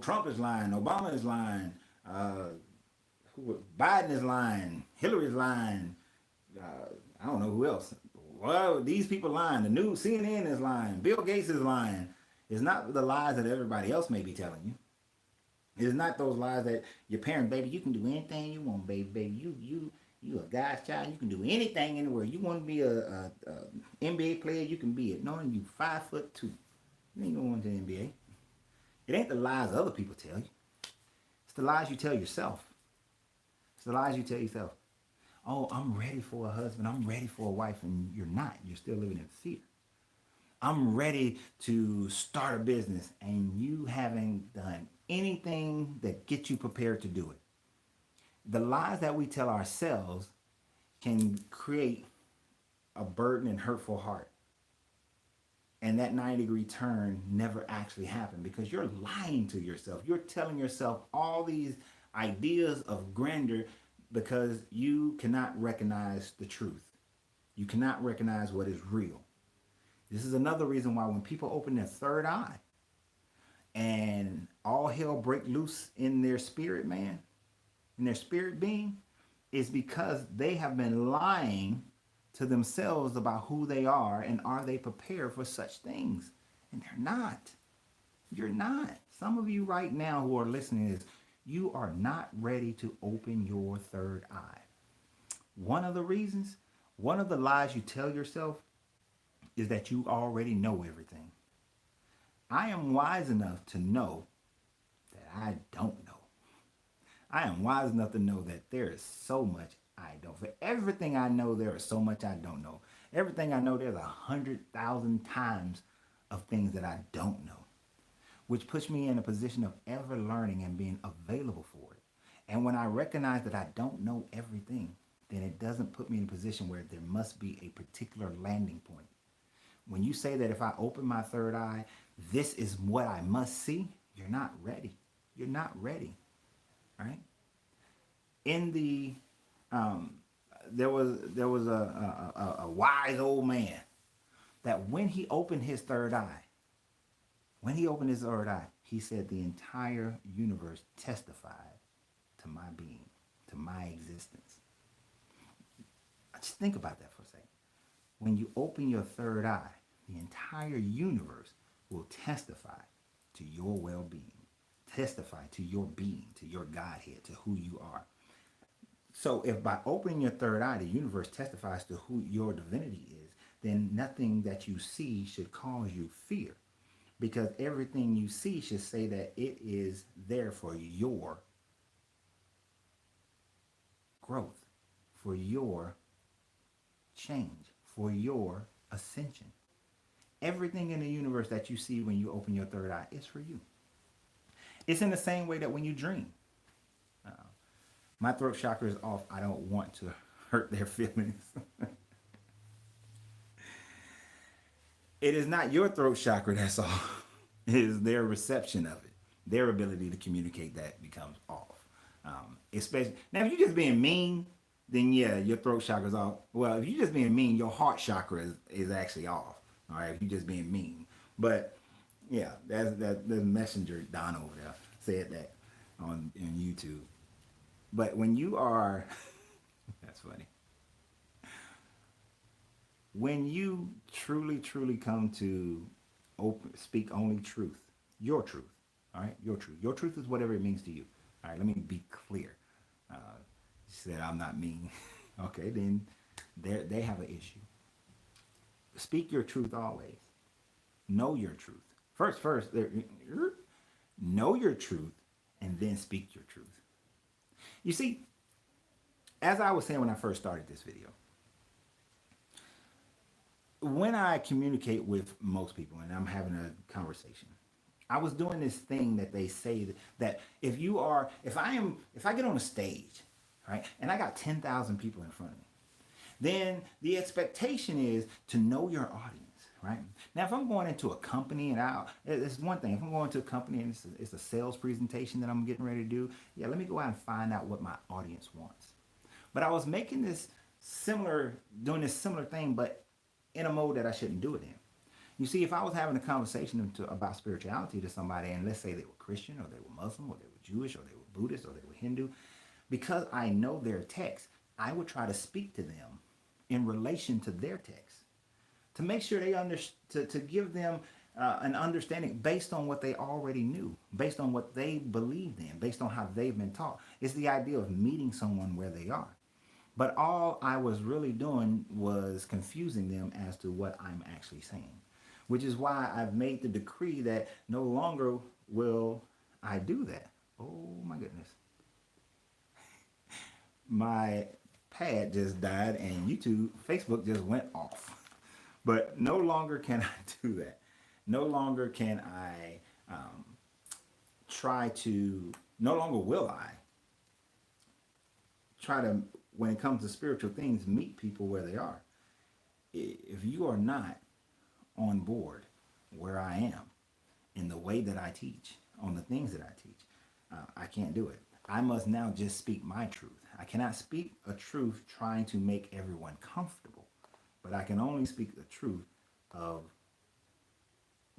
Trump is lying, Obama is lying, Biden is lying, Hillary's lying, I don't know who else. Well, these people lying, the news, CNN is lying, Bill Gates is lying. It's not the lies that everybody else may be telling you. It's not those lies that your parents, baby, you can do anything you want, baby, you a guy's child, you can do anything anywhere. You want to be a NBA player, you can be it. No, you 5'2". You ain't going to the NBA. It ain't the lies other people tell you. It's the lies you tell yourself. It's the lies you tell yourself. Oh, I'm ready for a husband. I'm ready for a wife. And you're not. You're still living in fear. I'm ready to start a business, and you haven't done anything that gets you prepared to do it. The lies that we tell ourselves can create a burden and hurtful heart. And that 90-degree turn never actually happened because you're lying to yourself. You're telling yourself all these ideas of grandeur because you cannot recognize the truth. You cannot recognize what is real. This is another reason why when people open their third eye and all hell break loose in their spirit, man, in their spirit being, is because they have been lying to themselves about who they are and are they prepared for such things. And they're not. You're not. Some of you right now who are listening to this, you are not ready to open your third eye. One of the reasons, one of the lies you tell yourself is that you already know everything. I am wise enough to know that I don't know. I am wise enough to know that there is so much I don't. For everything I know, there is so much I don't know. Everything I know, there's 100,000 times of things that I don't know, which puts me in a position of ever learning and being available for it. And when I recognize that I don't know everything, then it doesn't put me in a position where there must be a particular landing point. When you say that if I open my third eye, this is what I must see, you're not ready. You're not ready, right? In the there was a wise old man that when he opened his third eye, he said the entire universe testified to my being, to my existence. Just think about that for a second. When you open your third eye, the entire universe will testify to your well-being, testify to your being, to your Godhead, to who you are. So if by opening your third eye, the universe testifies to who your divinity is, then nothing that you see should cause you fear, because everything you see should say that it is there for your growth, for your change, for your ascension. Everything in the universe that you see when you open your third eye is for you. It's in the same way that when you dream. My throat chakra is off. I don't want to hurt their feelings. It is not your throat chakra that's off. It is their reception of it. Their ability to communicate that becomes off. Especially now, if you're just being mean, then yeah, your throat chakra is off. Well, if you're just being mean, your heart chakra is actually off. All right, if you're just being mean. But yeah, that's the messenger Don over there said that on YouTube. But when you are, that's funny. When you truly, truly come to speak only truth, your truth, all right, your truth. Your truth is whatever it means to you. All right, let me be clear. You said I'm not mean. Okay, then they have an issue. Speak your truth always. Know your truth. First, know your truth and then speak your truth. You see, as I was saying when I first started this video, when I communicate with most people and I'm having a conversation, I was doing this thing that they say that if I get on a stage, right, and I got 10,000 people in front of me, then the expectation is to know your audience. Right? Now, if I'm going into a company it's one thing. If I'm going to a company and it's a sales presentation that I'm getting ready to do, yeah, let me go out and find out what my audience wants. But I was doing this similar thing, but in a mode that I shouldn't do it in. You see, if I was having a conversation about spirituality to somebody, and let's say they were Christian, or they were Muslim, or they were Jewish, or they were Buddhist, or they were Hindu, because I know their text, I would try to speak to them in relation to their text, to make sure they to give them an understanding based on what they already knew, based on what they believed in, based on how they've been taught. It's the idea of meeting someone where they are. But all I was really doing was confusing them as to what I'm actually saying, which is why I've made the decree that no longer will I do that. Oh my goodness. My pad just died and YouTube, Facebook just went off. But no longer can I do that. No longer can I try to, no longer will I try to, when it comes to spiritual things, meet people where they are. If you are not on board where I am in the way that I teach, on the things that I teach, I can't do it. I must now just speak my truth. I cannot speak a truth trying to make everyone comfortable, but I can only speak the truth of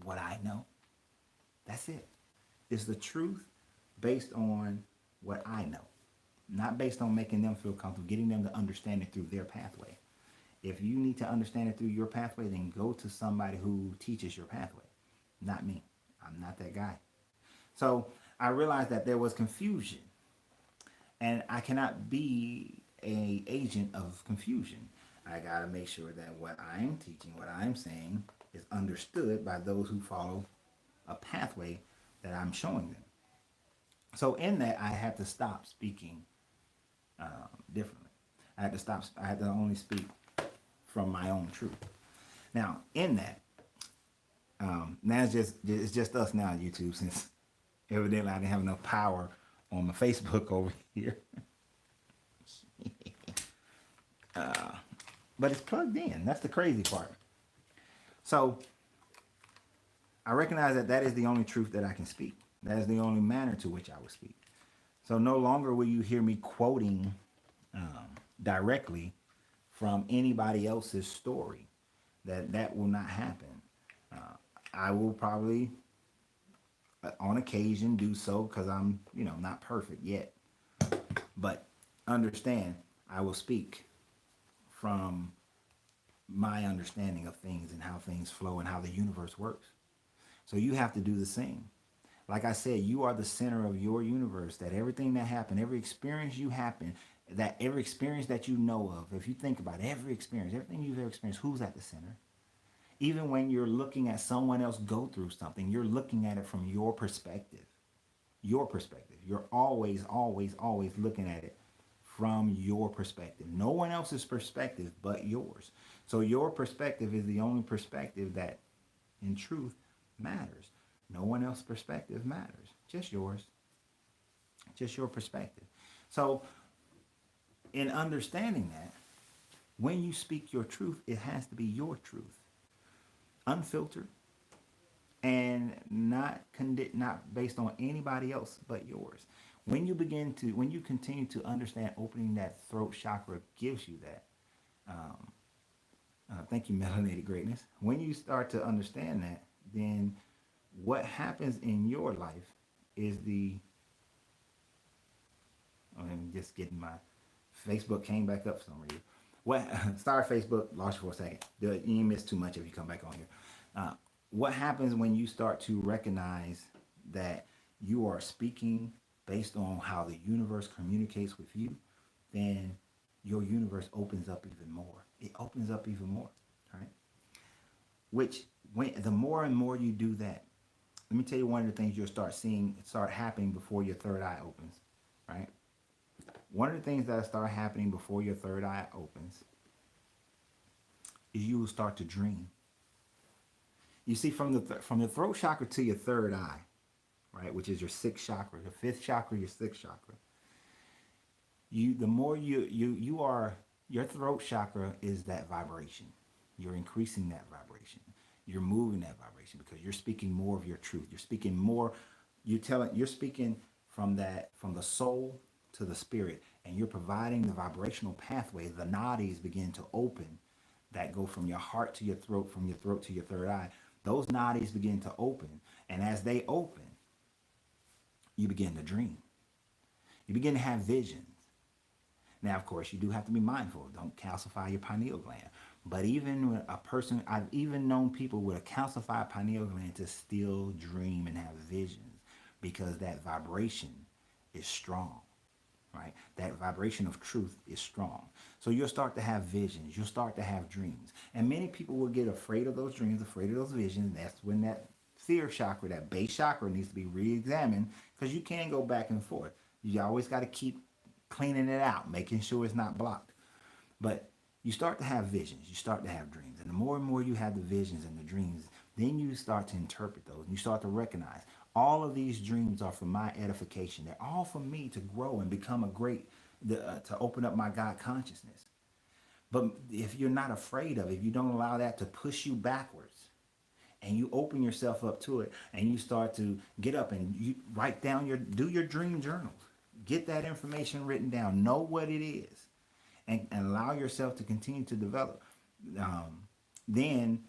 what I know. That's it. It's the truth based on what I know, not based on making them feel comfortable, getting them to understand it through their pathway. If you need to understand it through your pathway, then go to somebody who teaches your pathway, not me. I'm not that guy. So I realized that there was confusion, and I cannot be an agent of confusion. I got to make sure that what I'm teaching, what I'm saying, is understood by those who follow a pathway that I'm showing them. So in that, I had to stop speaking differently. I had to stop. I had to only speak from my own truth. Now, in that, now it's just us now on YouTube, since evidently I didn't have enough power on my Facebook over here. But it's plugged in. That's the crazy part. So I recognize that that is the only truth that I can speak. That is the only manner to which I will speak. So no longer will you hear me quoting directly from anybody else's story. That will not happen. I will probably, on occasion, do so because I'm, not perfect yet. But understand, I will speak from my understanding of things and how things flow and how the universe works. So you have to do the same. Like I said, you are the center of your universe. That everything that happened, every experience you happen, that every experience that you know of, if you think about every experience, everything you've ever experienced, who's at the center? Even when you're looking at someone else go through something, you're looking at it from your perspective. Your perspective. You're always, always, always looking at it from your perspective. No one else's perspective but yours. So your perspective is the only perspective that, in truth, matters. No one else's perspective matters. Just yours. Just your perspective. So, in understanding that, when you speak your truth, it has to be your truth. Unfiltered and not based on anybody else but yours. When you continue to understand, opening that throat chakra gives you that. Thank you, Melanated Greatness. When you start to understand that, then what happens in your life is I'm just getting my Facebook came back up for some reason. Sorry, Facebook, lost you for a second. You miss too much if you come back on here. What happens when you start to recognize that you are speaking based on how the universe communicates with you, then your universe opens up even more. It opens up even more, right? The more and more you do that, let me tell you one of the things you'll start happening before your third eye opens, right? One of the things that start happening before your third eye opens is you will start to dream. You see, from the throat chakra to your third eye, right, which is your sixth chakra, your fifth chakra, your sixth chakra. The more your throat chakra is that vibration. You're increasing that vibration. You're moving that vibration because you're speaking more of your truth. You're speaking more. You're speaking from the soul to the spirit, and you're providing the vibrational pathway. The nadis begin to open that go from your heart to your throat, from your throat to your third eye. Those nadis begin to open, and as they open, you begin to dream. You begin to have visions. Now, of course, you do have to be mindful. Don't calcify your pineal gland. But even when I've even known people with a calcified pineal gland to still dream and have visions because that vibration is strong, right? That vibration of truth is strong. So you'll start to have visions. You'll start to have dreams. And many people will get afraid of those dreams, afraid of those visions. That's when that fear chakra, that base chakra needs to be re-examined because you can't go back and forth. You always got to keep cleaning it out, making sure it's not blocked. But you start to have visions, you start to have dreams. And the more and more you have the visions and the dreams, then you start to interpret those. And you start to recognize all of these dreams are for my edification. They're all for me to grow and become a great, to open up my God consciousness. But if you're not afraid of it, if you don't allow that to push you backwards, and you open yourself up to it, and you start to get up and you write down do your dream journals, get that information written down, know what it is, and allow yourself to continue to develop, then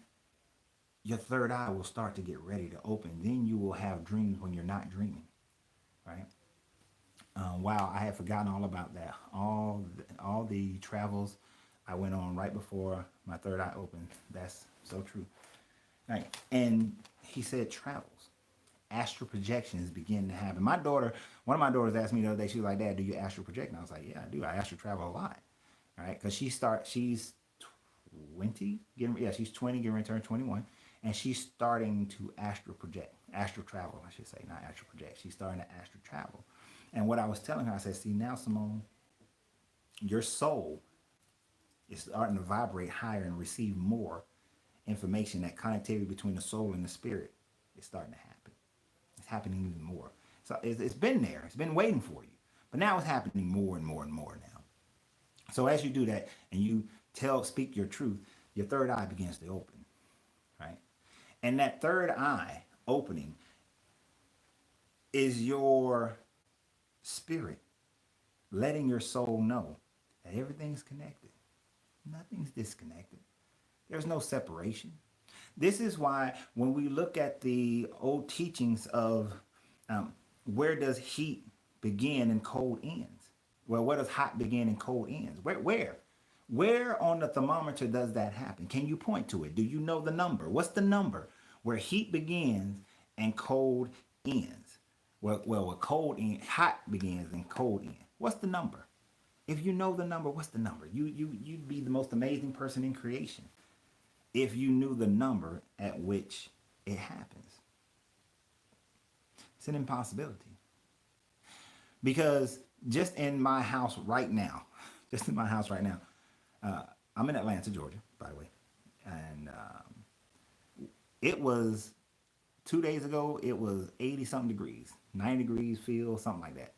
your third eye will start to get ready to open. Then you will have dreams when you're not dreaming, right? Wow, I had forgotten all about that. All the travels I went on right before my third eye opened. That's so true. Right. And he said travels. Astral projections begin to happen. One of my daughters asked me the other day, she was like, Dad, do you astral project? And I was like, yeah, I do. I astral travel a lot. Right? Because she's 20, she's 20, getting ready to turn 21. And she's starting to astral project. Astral travel, I should say, not astral project. She's starting to astral travel. And what I was telling her, I said, see, now, Simone, your soul is starting to vibrate higher and receive more information. That connectivity between the soul and the spirit is starting to happen. It's happening even more. So it's been there. It's been waiting for you. But now it's happening more and more and more now. So as you do that and you speak your truth, your third eye begins to open, right? And that third eye opening is your spirit letting your soul know that everything's connected. Nothing's disconnected. There's no separation. This is why when we look at the old teachings of where does heat begin and cold ends? Well, where does hot begin and cold ends? Where on the thermometer does that happen? Can you point to it? Do you know the number? What's the number where heat begins and cold ends? Well, hot begins and cold ends. What's the number? If you know the number, what's the number? You'd be the most amazing person in creation if you knew the number at which it happens. It's an impossibility. Because just in my house right now, I'm in Atlanta, Georgia, by the way. And it was 2 days ago, it was 80 something degrees, 90 degrees feel, something like that.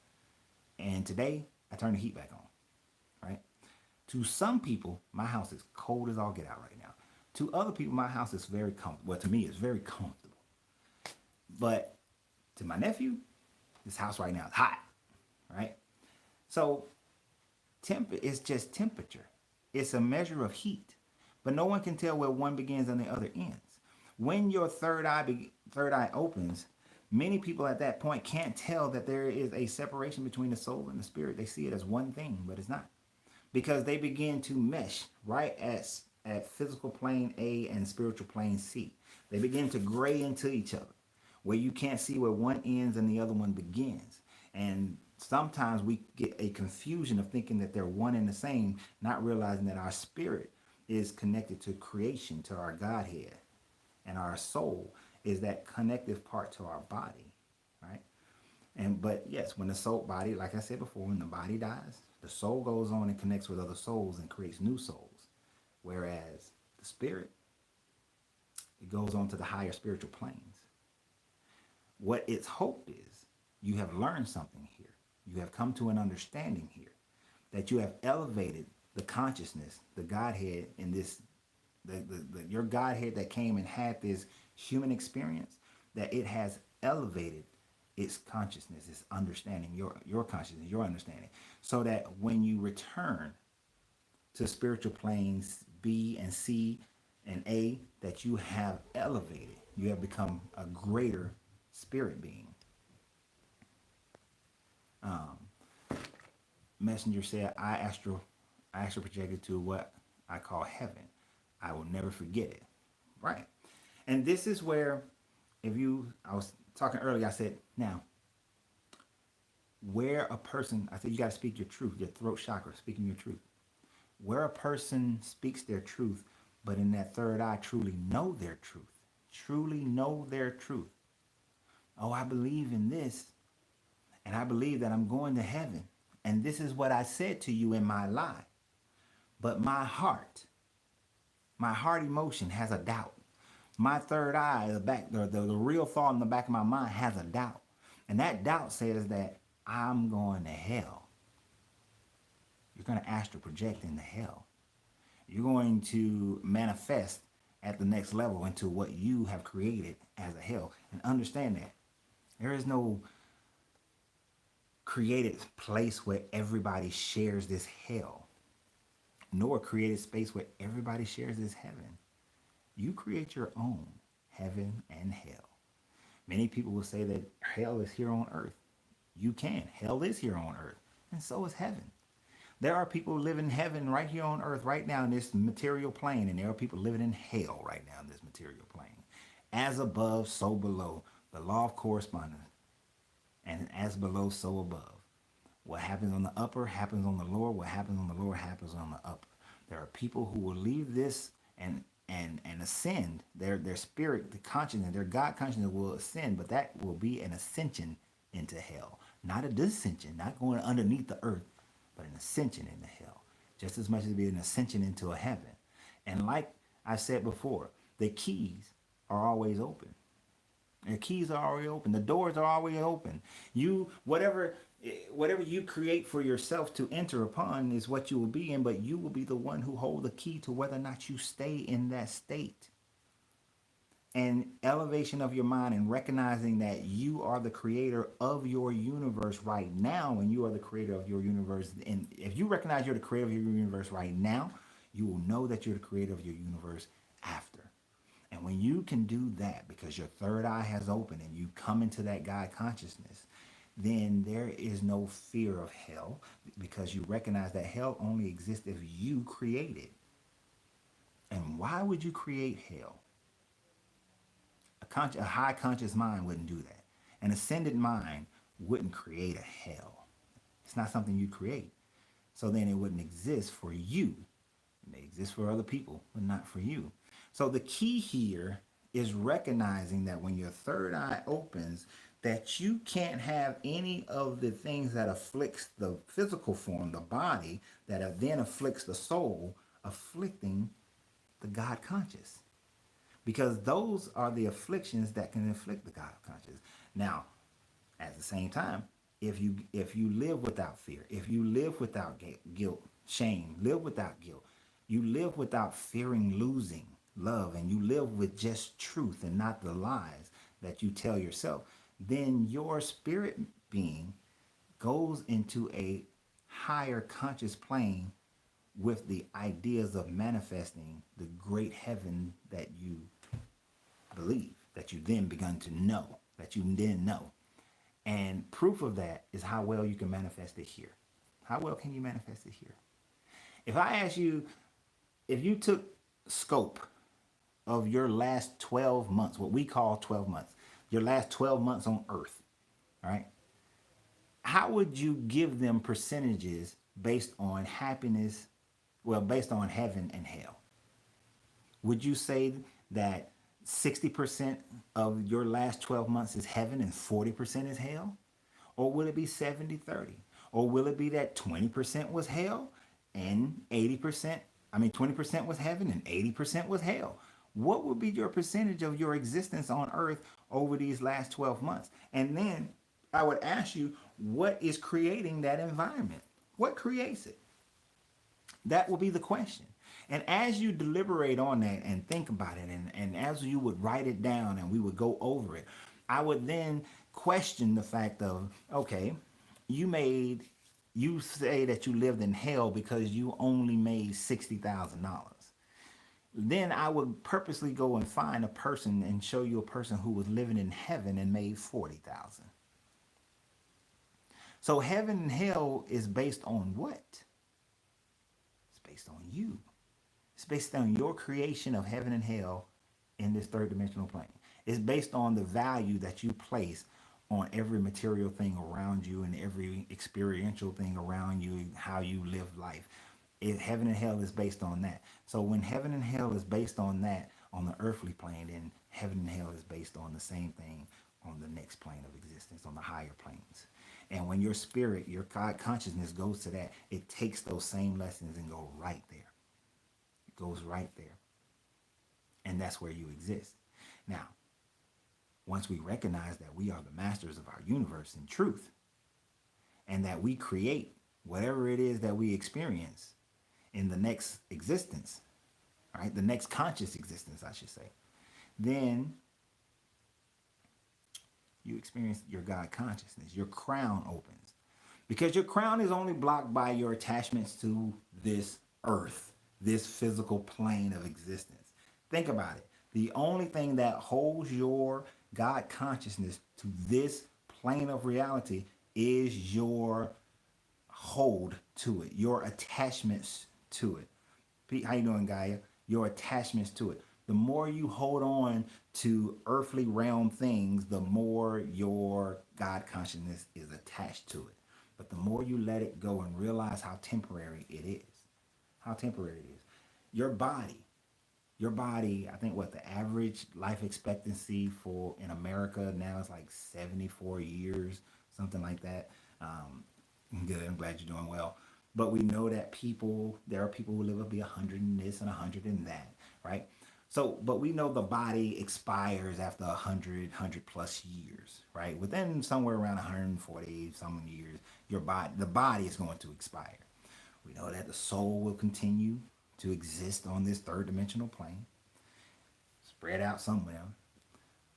And today, I turned the heat back on, right? To some people, my house is cold as all get out right now. To other people, my house is very comfortable. Well, to me, it's very comfortable. But to my nephew, this house right now is hot, right? So it's just temperature. It's a measure of heat. But no one can tell where one begins and the other ends. When your third eye opens, many people at that point can't tell that there is a separation between the soul and the spirit. They see it as one thing, but it's not. Because they begin to mesh right at physical plane A and spiritual plane C. They begin to gray into each other, where you can't see where one ends and the other one begins. And sometimes we get a confusion of thinking that they're one and the same, not realizing that our spirit is connected to creation, to our Godhead. And our soul is that connective part to our body, right? But yes, when the soul body, like I said before, when the body dies, the soul goes on and connects with other souls and creates new souls. Whereas the spirit, it goes on to the higher spiritual planes. What its hope is, you have learned something here. You have come to an understanding here that you have elevated the consciousness, the Godhead in this, your Godhead that came and had this human experience, that it has elevated its consciousness, its understanding, your consciousness, your understanding, so that when you return to spiritual planes B and C and A, that you have elevated, you have become a greater spirit being. Messenger said, I astral projected to what I call heaven. I will never forget it. Right. And this is where, I was talking earlier, I said, now, where a person, I said, you got to speak your truth, your throat chakra, speaking your truth. Where a person speaks their truth, but in that third eye truly know their truth, truly know their truth. Oh, I believe in this, and I believe that I'm going to heaven. And this is what I said to you in my lie. But my heart emotion has a doubt. My third eye, the real thought in the back of my mind has a doubt. And that doubt says that I'm going to hell. You're going to astral project into hell. You're going to manifest at the next level into what you have created as a hell. And understand that there is no created place where everybody shares this hell, nor a created space where everybody shares this heaven. You create your own heaven and hell. Many people will say that hell is here on earth. You can. Hell is here on earth, and so is heaven. There are people living in heaven right here on earth, right now in this material plane, and there are people living in hell right now in this material plane. As above, so below. The law of correspondence. And as below, so above. What happens on the upper happens on the lower. What happens on the lower happens on the upper. There are people who will leave this and ascend. Their spirit, the consciousness, their God consciousness will ascend, but that will be an ascension into hell. Not a descension, not going underneath the earth, but an ascension into hell. Just as much as be an ascension into a heaven. And like I said before, the keys are always open. The keys are already open. The doors are always open. You, whatever you create for yourself to enter upon is what you will be in, but you will be the one who hold the key to whether or not you stay in that state. And elevation of your mind and recognizing that you are the creator of your universe right now, and you are the creator of your universe. And if you recognize you're the creator of your universe right now, you will know that you're the creator of your universe after. And when you can do that, because your third eye has opened and you come into that God consciousness, then there is no fear of hell, because you recognize that hell only exists if you create it. And why would you create hell? A high conscious mind wouldn't do that. An ascended mind wouldn't create a hell. It's not something you create. So then it wouldn't exist for you. It may exist for other people, but not for you. So the key here is recognizing that when your third eye opens, that you can't have any of the things that afflicts the physical form, the body, that then afflicts the soul, afflicting the God conscious. Because those are the afflictions that can afflict the God conscious. Now, at the same time, if you live without fear, if you live without guilt, shame, live without guilt, you live without fearing losing love, and you live with just truth and not the lies that you tell yourself, then your spirit being goes into a higher conscious plane with the ideas of manifesting the great heaven that you believe, that you then begun to know, that you then know. And proof of that is how well you can manifest it here. How well can you manifest it here? If I ask you, if you took scope of your last 12 months, what we call 12 months, your last 12 months on earth, all right, how would you give them percentages based on happiness, well, based on heaven and hell? Would you say that 60% of your last 12 months is heaven and 40% is hell? Or will it be 70-30? Or will it be that 20% was hell and 20% was heaven and 80% was hell? What would be your percentage of your existence on earth over these last 12 months? And then I would ask you, what is creating that environment? What creates it? That will be the question. And as you deliberate on that and think about it, and as you would write it down and we would go over it, I would then question the fact of, okay, you say that you lived in hell because you only made $60,000. Then I would purposely go and find a person and show you a person who was living in heaven and made 40,000. So heaven and hell is based on what? It's based on you. It's based on your creation of heaven and hell in this third dimensional plane. It's based on the value that you place on every material thing around you and every experiential thing around you, how you live life. Heaven and hell is based on that. So when heaven and hell is based on that, on the earthly plane, then heaven and hell is based on the same thing on the next plane of existence, on the higher planes. And when your spirit, your God consciousness goes to that, it takes those same lessons and go right there. It goes right there. And that's where you exist. Now, once we recognize that we are the masters of our universe in truth, and that we create whatever it is that we experience in the next existence, right? The next conscious existence, I should say. Then you experience your God consciousness. Your crown opens. Because your crown is only blocked by your attachments to this earth, this physical plane of existence. Think about it. The only thing that holds your God consciousness to this plane of reality is your hold to it, your attachments to it. Pete, how you doing, Gaia? Your attachments to it. The more you hold on to earthly realm things, the more your God consciousness is attached to it. But the more you let it go and realize how temporary it is, how temporary it is. Your body, I think what the average life expectancy for in America now is like 74 years, something like that. Good, I'm glad you're doing well. But we know that there are people who live up to 100 and this and 100 and that, right? So, but we know the body expires after 100 plus years, right? Within somewhere around 140 some years, the body is going to expire. We know that the soul will continue to exist on this third dimensional plane, spread out somewhere.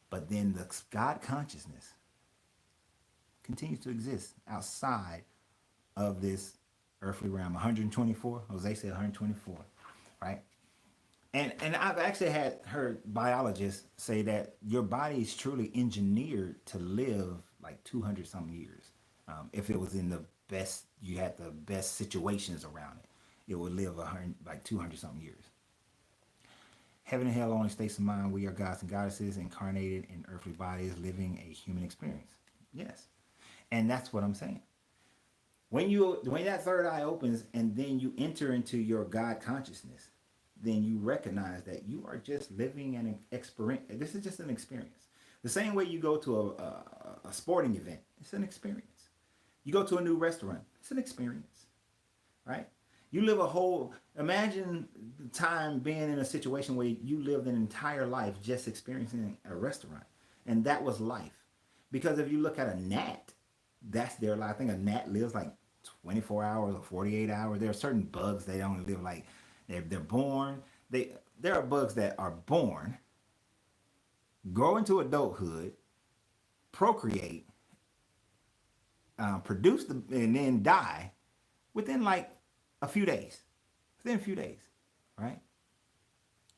But then the God consciousness continues to exist outside of this earthly realm. 124, Jose said 124, right? And I've actually heard biologists say that your body is truly engineered to live like 200 something years. If it was in the best, you had the best situations around it, it would live like 200 something years. Heaven and hell only states of mind. We are gods and goddesses incarnated in earthly bodies, living a human experience. Yes, and that's what I'm saying. When that third eye opens and then you enter into your God consciousness, then you recognize that you are just living an experience. This is just an experience. The same way you go to a sporting event, it's an experience. You go to a new restaurant, it's an experience, right? You live imagine time being in a situation where you lived an entire life just experiencing a restaurant. And that was life. Because if you look at a gnat, that's their life. I think a gnat lives like 24 hours or 48 hours. There are certain bugs they only live like, they're born. There are bugs that are born, grow into adulthood, procreate, produce and then die within like a few days. Within a few days, right?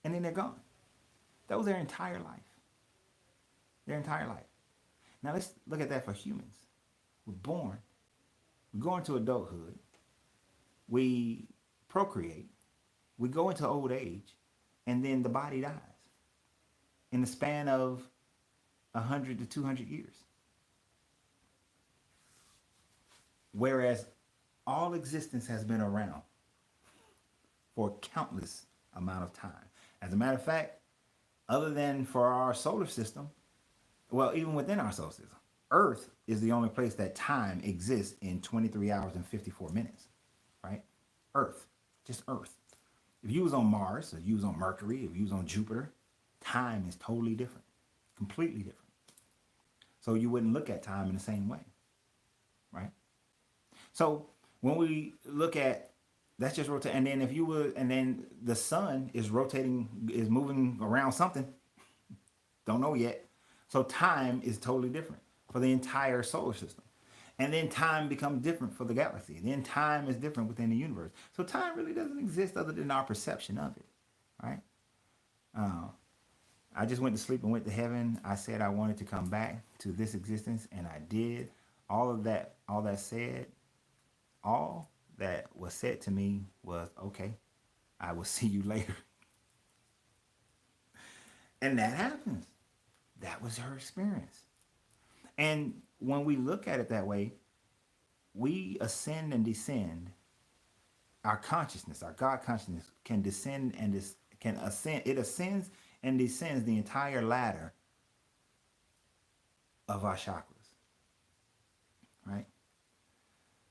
And then they're gone. That was their entire life. Their entire life. Now let's look at that for humans. We're born, we go into adulthood, we procreate, we go into old age, and then the body dies in the span of 100 to 200 years. Whereas all existence has been around for a countless amount of time. As a matter of fact, other than for our solar system, well, even within our solar system, Earth is the only place that time exists in 23 hours and 54 minutes, right? Earth, just Earth. If you was on Mars, or you was on Mercury, if you was on Jupiter, time is totally different, completely different. So you wouldn't look at time in the same way, right? So when we look at, that's just rotate, and then and then the sun is rotating, is moving around something, don't know yet. So time is totally different for the entire solar system. And then time becomes different for the galaxy. Then time is different within the universe. So time really doesn't exist other than our perception of it, right? I just went to sleep and went to heaven. I said I wanted to come back to this existence, and I did. All that said, all that was said to me was, okay, I will see you later. And that happens. That was her experience. And when we look at it that way, we ascend and descend. Our consciousness, our God consciousness can descend and can ascend. It ascends and descends the entire ladder of our chakras, right?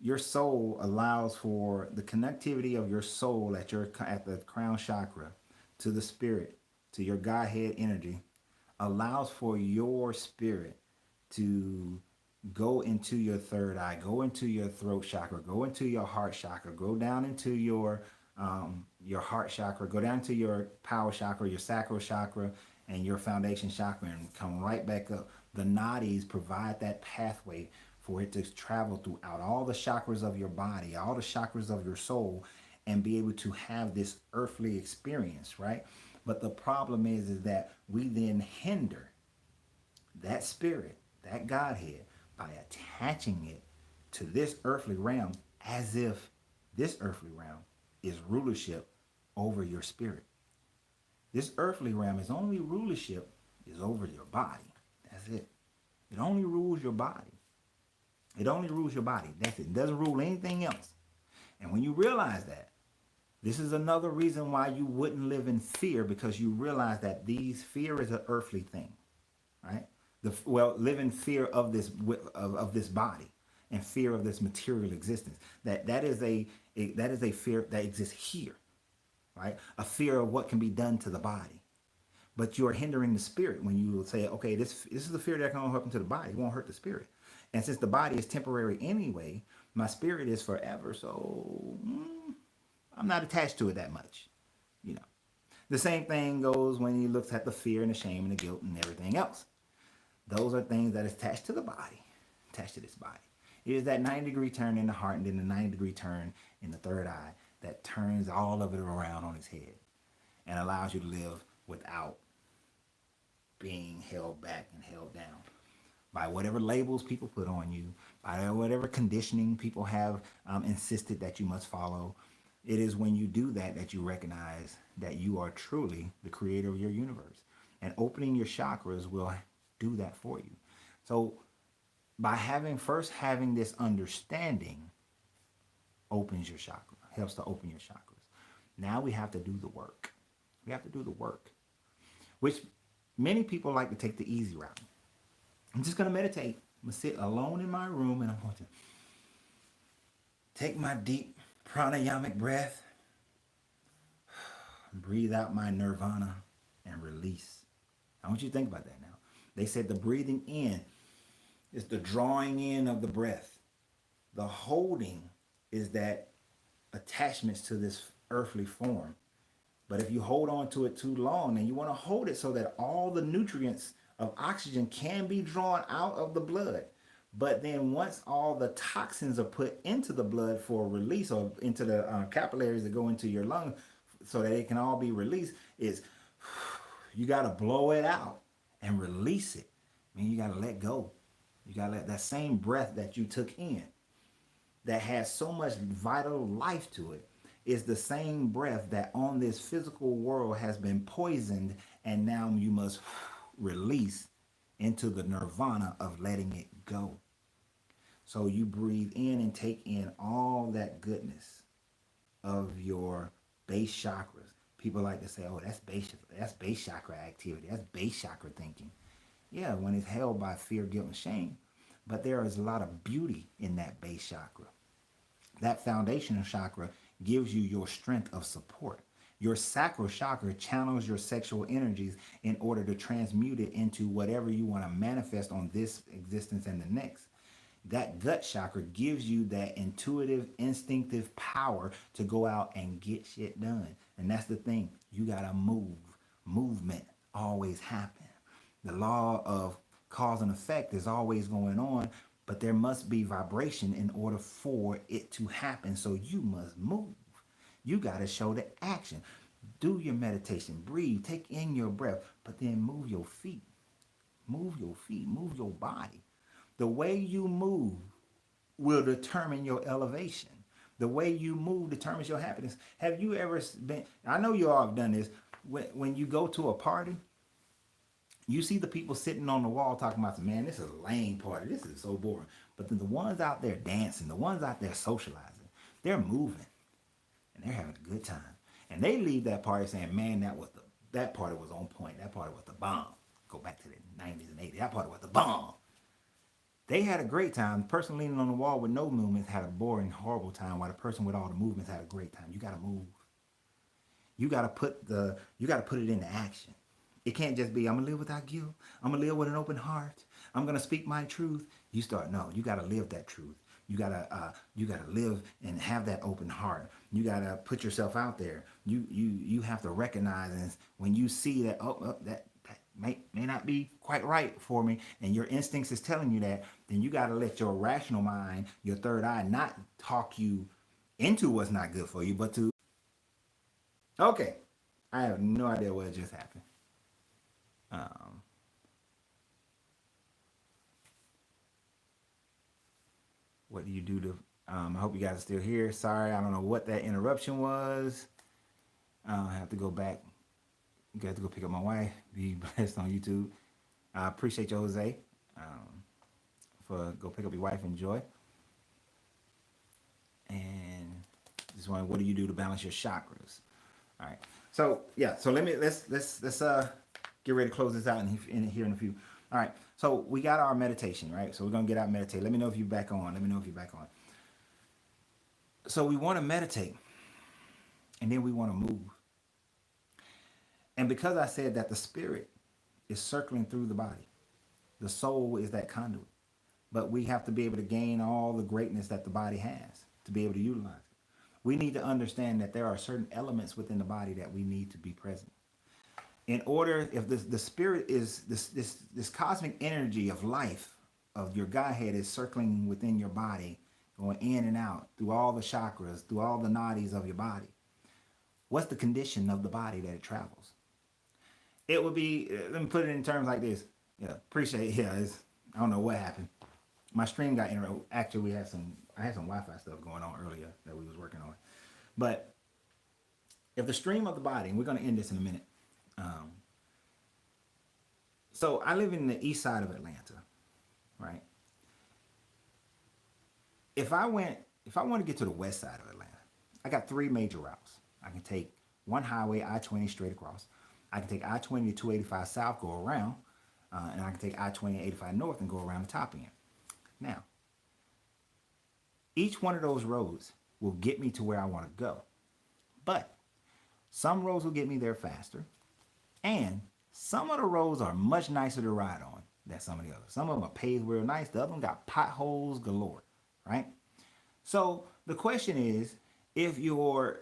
Your soul allows for the connectivity of your soul at the crown chakra to the spirit, to your Godhead energy, allows for your spirit to go into your third eye, go into your throat chakra, go into your heart chakra, go down into your heart chakra, go down to your power chakra, your sacral chakra, and your foundation chakra, and come right back up. The nadis provide that pathway for it to travel throughout all the chakras of your body, all the chakras of your soul, and be able to have this earthly experience, right? But the problem is that we then hinder that spirit, that Godhead, by attaching it to this earthly realm as if this earthly realm is rulership over your spirit. This earthly realm is only rulership is over your body. That's it. It only rules your body. It only rules your body. That's it. It doesn't rule anything else. And when you realize that, this is another reason why you wouldn't live in fear, because you realize that fear is an earthly thing, right? Live in fear of this body and fear of this material existence. That is a fear that exists here, right? A fear of what can be done to the body. But you're hindering the spirit when you say, okay, this is the fear that can only happen to the body. It won't hurt the spirit. And since the body is temporary anyway, my spirit is forever. So I'm not attached to it that much, you know. The same thing goes when he looks at the fear and the shame and the guilt and everything else. Those are things that are attached to the body, attached to this body. It is that 90-degree turn in the heart and then the 90-degree turn in the third eye that turns all of it around on his head and allows you to live without being held back and held down by whatever labels people put on you, by whatever conditioning people have insisted that you must follow. It is when you do that that you recognize that you are truly the creator of your universe. And opening your chakras will do that for you. So by having this understanding opens your chakra, helps to open your chakras. Now we have to do the work. We have to do the work, which many people like to take the easy route. I'm just going to meditate. I'm going to sit alone in my room and I'm going to take my deep pranayamic breath, breathe out my nirvana, and release. I want you to think about that now. They said the breathing in is the drawing in of the breath. The holding is that attachments to this earthly form. But if you hold on to it too long, then you want to hold it so that all the nutrients of oxygen can be drawn out of the blood. But then once all the toxins are put into the blood for release, or into the capillaries that go into your lung so that it can all be released, is you got to blow it out and release it. I mean, you got to let go. You got to let that same breath that you took in that has so much vital life to it is the same breath that on this physical world has been poisoned, and now you must release into the nirvana of letting it go. So you breathe in and take in all that goodness of your base chakras. People like to say, oh, that's base chakra activity. That's base chakra thinking. Yeah, when it's held by fear, guilt, and shame. But there is a lot of beauty in that base chakra. That foundational chakra gives you your strength of support. Your sacral chakra channels your sexual energies in order to transmute it into whatever you want to manifest on this existence and the next. That gut chakra gives you that intuitive, instinctive power to go out and get shit done. And that's the thing. You got to move. Movement always happens. The law of cause and effect is always going on, but there must be vibration in order for it to happen. So you must move. You got to show the action. Do your meditation, breathe, take in your breath, but then move your feet. Move your feet, move your body. The way you move will determine your elevation. The way you move determines your happiness. Have you ever been, I know you all have done this, when you go to a party, you see the people sitting on the wall talking about, man, this is a lame party. This is so boring. But then the ones out there dancing, the ones out there socializing, they're moving and they're having a good time. And they leave that party saying, man, that was the that party was on point. That party was the bomb. Go back to the 90s and 80s. That party was the bomb. They had a great time. The person leaning on the wall with no movements had a boring, horrible time, while the person with all the movements had a great time. You gotta move. You gotta put it into action. It can't just be, I'm gonna live without guilt. I'm gonna live with an open heart. I'm gonna speak my truth. You start, no, you gotta live that truth. You gotta live and have that open heart. You gotta put yourself out there. You have to recognize, and when you see that, that may not be quite right for me, and your instincts is telling you that, then you gotta let your rational mind, your third eye, not talk you into what's not good for you, but to, okay, I have no idea what just happened. Um, what do you do to? I hope you guys are still here. Sorry, I don't know what that interruption was. I have to go back. You got to go pick up my wife. Be blessed on YouTube. I appreciate you, Jose, for go pick up your wife. Enjoy. And just wondering, what do you do to balance your chakras? All right. So yeah. So let's get ready to close this out here in a few. All right. So we got our meditation, right? So we're gonna get out and meditate. Let me know if you're back on. Let me know if you're back on. So we want to meditate, and then we want to move. And because I said that the spirit is circling through the body, the soul is that conduit. But we have to be able to gain all the greatness that the body has to be able to utilize it. We need to understand that there are certain elements within the body that we need to be present. In order, if the spirit is this cosmic energy of life of your Godhead is circling within your body, going in and out through all the chakras, through all the nadis of your body, what's the condition of the body that it travels? It would be, let me put it in terms like this. Yeah, appreciate it. Yeah, I don't know what happened. My stream got interrupted. Actually, I had some Wi-Fi stuff going on earlier that we was working on. But if the stream of the body, and we're going to end this in a minute. So I live in the east side of Atlanta, right? If I want to get to the west side of Atlanta, I got three major routes. I can take one highway, I-20 straight across. I can take I-20 to 285 south, go around, and I can take I-20 85 north and go around the top end. Now, each one of those roads will get me to where I want to go. But some roads will get me there faster, and some of the roads are much nicer to ride on than some of the others. Some of them are paved real nice. The other one got potholes galore, right? So the question is, if your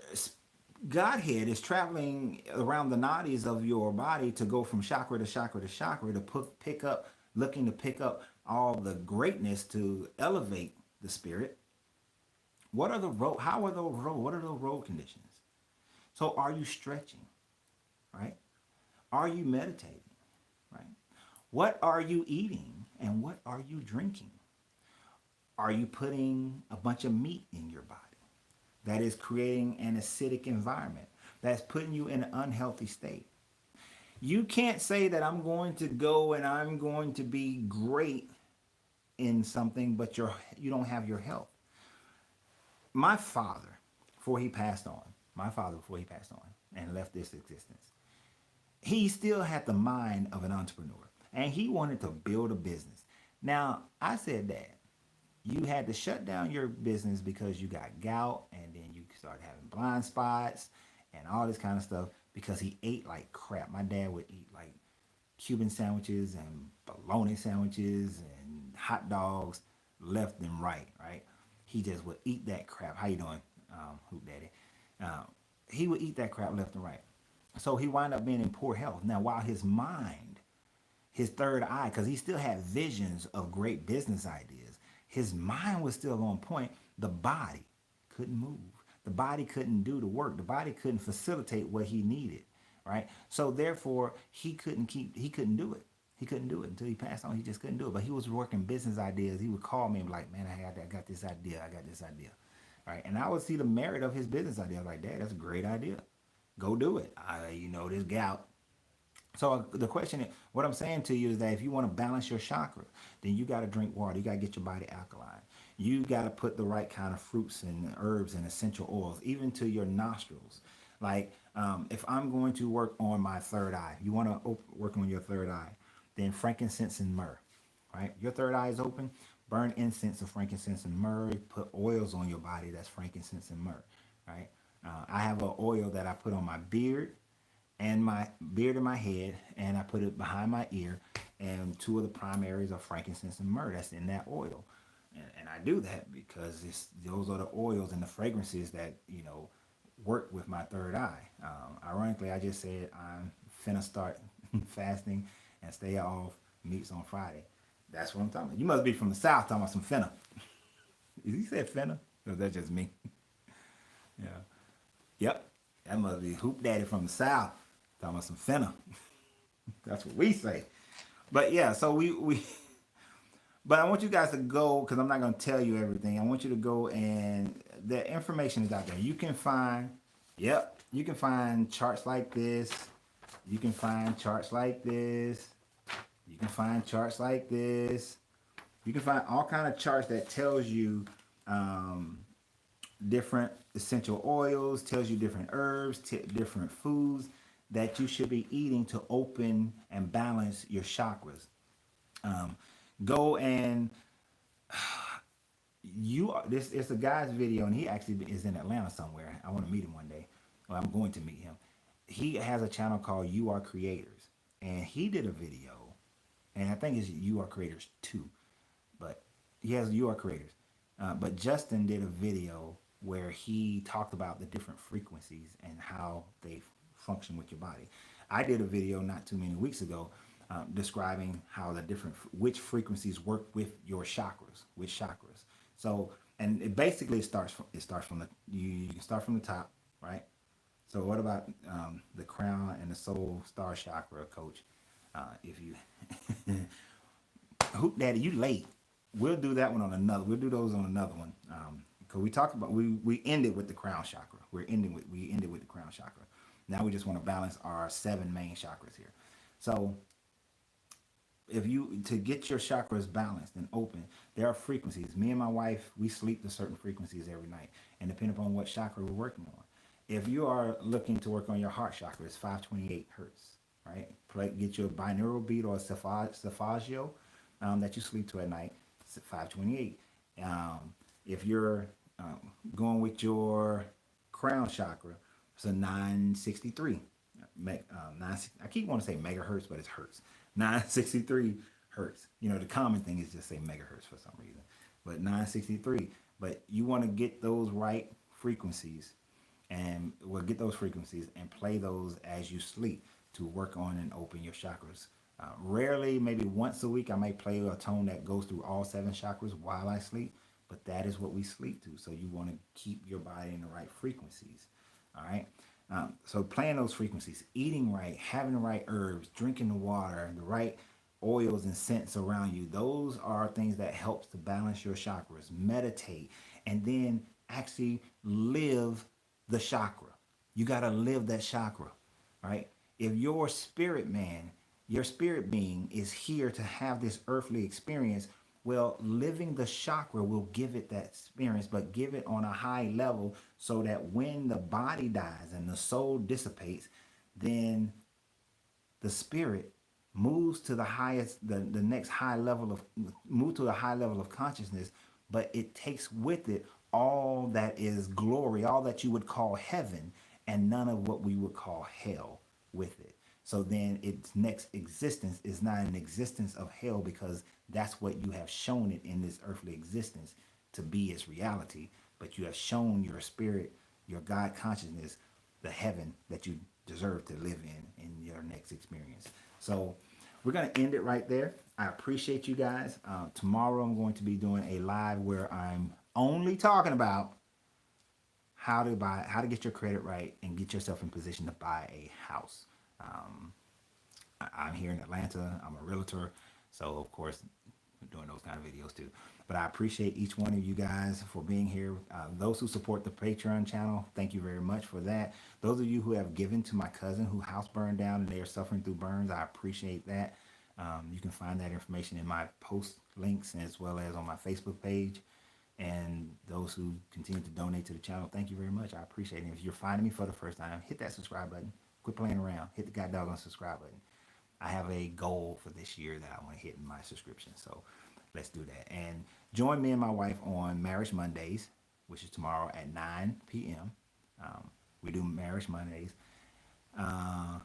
Godhead is traveling around the nadis of your body to go from chakra to chakra to chakra to looking to pick up all the greatness to elevate the spirit, what are the road? How are those road? What are those road conditions? So are you stretching, right? Are you meditating, right? What are you eating and what are you drinking? Are you putting a bunch of meat in your body? That is creating an acidic environment. That's putting you in an unhealthy state. You can't say that I'm going to go and I'm going to be great in something, but you don't have your health. My father, before he passed on, and left this existence, he still had the mind of an entrepreneur, and he wanted to build a business. Now, I said that you had to shut down your business because you got gout, and then you started having blind spots and all this kind of stuff because he ate like crap. My dad would eat like Cuban sandwiches and bologna sandwiches and hot dogs left and right, right? He just would eat that crap. How you doing, Hoop Daddy? He would eat that crap left and right. So he wound up being in poor health. Now, while his mind, his third eye, because he still had visions of great business ideas, his mind was still on point. The body couldn't move. The body couldn't do the work. The body couldn't facilitate what he needed, right? So therefore, he couldn't do it. He couldn't do it until he passed on. He just couldn't do it. But he was working business ideas. He would call me and be like, man, I got this idea. I got this idea, right? And I would see the merit of his business idea. I was like, Dad, that's a great idea. Go do it. This gout. So the question is, what I'm saying to you is that if you want to balance your chakra, then you got to drink water. You got to get your body alkaline. You got to put the right kind of fruits and herbs and essential oils, even to your nostrils. Like If I'm going to work on my third eye, you want to work on your third eye, then frankincense and myrrh, right? Your third eye is open, burn incense of frankincense and myrrh, put oils on your body that's frankincense and myrrh, right? I have an oil that I put on my beard and my beard and my head, and I put it behind my ear, and two of the primaries are frankincense and myrrh that's in that oil. And I do that because those are the oils and the fragrances that, work with my third eye. Ironically, I just said I'm finna start fasting and stay off meats on Friday. That's what I'm talking about. You must be from the South talking about some finna. Is he said finna? Or is that just me? Yeah. Yep. That must be Hoop Daddy from the South talking about some finna. That's what we say. But yeah, so we but I want you guys to go, because I'm not going to tell you everything. I want you to go, and the information is out there. You can find, yep, you can find charts like this. You can find charts like this. You can find charts like this. You can find all kind of charts that tells you different essential oils, tells you different herbs, different foods that you should be eating to open and balance your chakras. Go and this it's a guy's video, and he actually is in Atlanta somewhere. I want to meet him one day. Well, I'm going to meet him. He has a channel called You Are Creators, and he did a video, and I think it's You Are Creators 2, but he has You Are Creators. But Justin did a video where he talked about the different frequencies and how they function with your body. I did a video not too many weeks ago describing how the different which frequencies work with your chakras, which chakras. So, and it basically starts from the you can start from the top, right? So what about the crown and the soul star chakra, Coach? If you Hoop Daddy, you late. We'll do that one on another. We'll do those on another one. Because we talked about we ended with the crown chakra. We ended with the crown chakra. Now we just want to balance our 7 main chakras here. So if you to get your chakras balanced and open, there are frequencies. Me and my wife, we sleep to certain frequencies every night, and depending upon what chakra we're working on. If you are looking to work on your heart chakra, it's 528 hertz, right? Get your binaural beat or solfeggio that you sleep to at night. It's at 528. If you're going with your crown chakra, it's a 963. I keep wanting to say megahertz, but it's hertz. 963 hertz. The common thing is just say megahertz for some reason, but 963. But you want to get those right frequencies, and get those frequencies and play those as you sleep to work on and open your chakras. Rarely, maybe once a week, I might play a tone that goes through all 7 chakras while I sleep, but that is what we sleep to. So you want to keep your body in the right frequencies. All right. So playing those frequencies, eating right, having the right herbs, drinking the water, the right oils and scents around you. Those are things that helps to balance your chakras. Meditate, and then actually live the chakra. You got to live that chakra, right? If your spirit man, your spirit being is here to have this earthly experience, well, living the chakra will give it that experience, but give it on a high level so that when the body dies and the soul dissipates, then the spirit moves to the highest, the next high level of, move to a high level of consciousness, but it takes with it all that is glory, all that you would call heaven, and none of what we would call hell with it. So then its next existence is not an existence of hell, because that's what you have shown it in this earthly existence to be its reality. But you have shown your spirit, your God consciousness, the heaven that you deserve to live in your next experience. So we're going to end it right there. I appreciate you guys. Tomorrow I'm going to be doing a live where I'm only talking about how to get your credit right and get yourself in position to buy a house. I'm here in Atlanta. I'm a realtor, so of course I'm doing those kind of videos too. But I appreciate each one of you guys for being here. Those who support the Patreon channel, thank you very much for that. Those of you who have given to my cousin whose house burned down and they are suffering through burns, I appreciate that. You can find that information in my post links as well as on my Facebook page. And those who continue to donate to the channel, thank you very much. I appreciate it. If you're finding me for the first time, hit that subscribe button. Quit playing around. Hit the goddamn subscribe button. I have a goal for this year that I want to hit in my subscription. So let's do that. And join me and my wife on Marriage Mondays, which is tomorrow at 9 p.m. We do Marriage Mondays. Uh,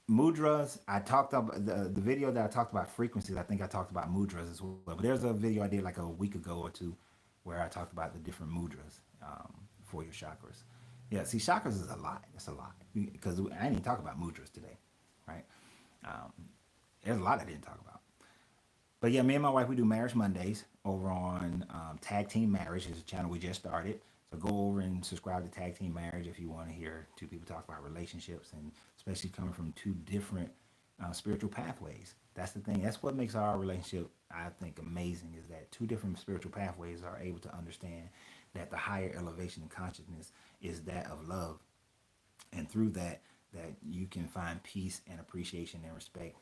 Mudras, I talked about the video that I talked about frequencies. I think I talked about mudras as well. But there's a video I did like a week ago or two where I talked about the different mudras for your chakras. Yeah, see, chakras is a lot. It's a lot because I didn't even talk about mudras today, right? Um, there's a lot I didn't talk about. But yeah, me and my wife, we do Marriage Mondays over on Tag Team Marriage. It's a channel we just started. So go over and subscribe to Tag Team Marriage if you want to hear two people talk about relationships, and especially coming from two different spiritual pathways. That's the thing. That's what makes our relationship, I think, amazing, is that two different spiritual pathways are able to understand that the higher elevation in consciousness is that of love. And through that, that you can find peace and appreciation and respect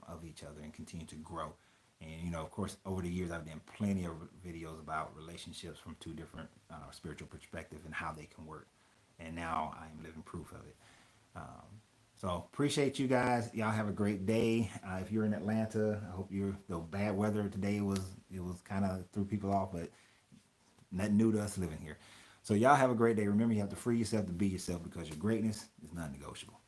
of each other and continue to grow. And, you know, of course, over the years, I've done plenty of videos about relationships from two different spiritual perspectives and how they can work. And now I'm living proof of it. So appreciate you guys. Y'all have a great day. If you're in Atlanta, I hope the bad weather today was kind of threw people off, but nothing new to us living here. So y'all have a great day. Remember, you have to free yourself to be yourself because your greatness is non-negotiable.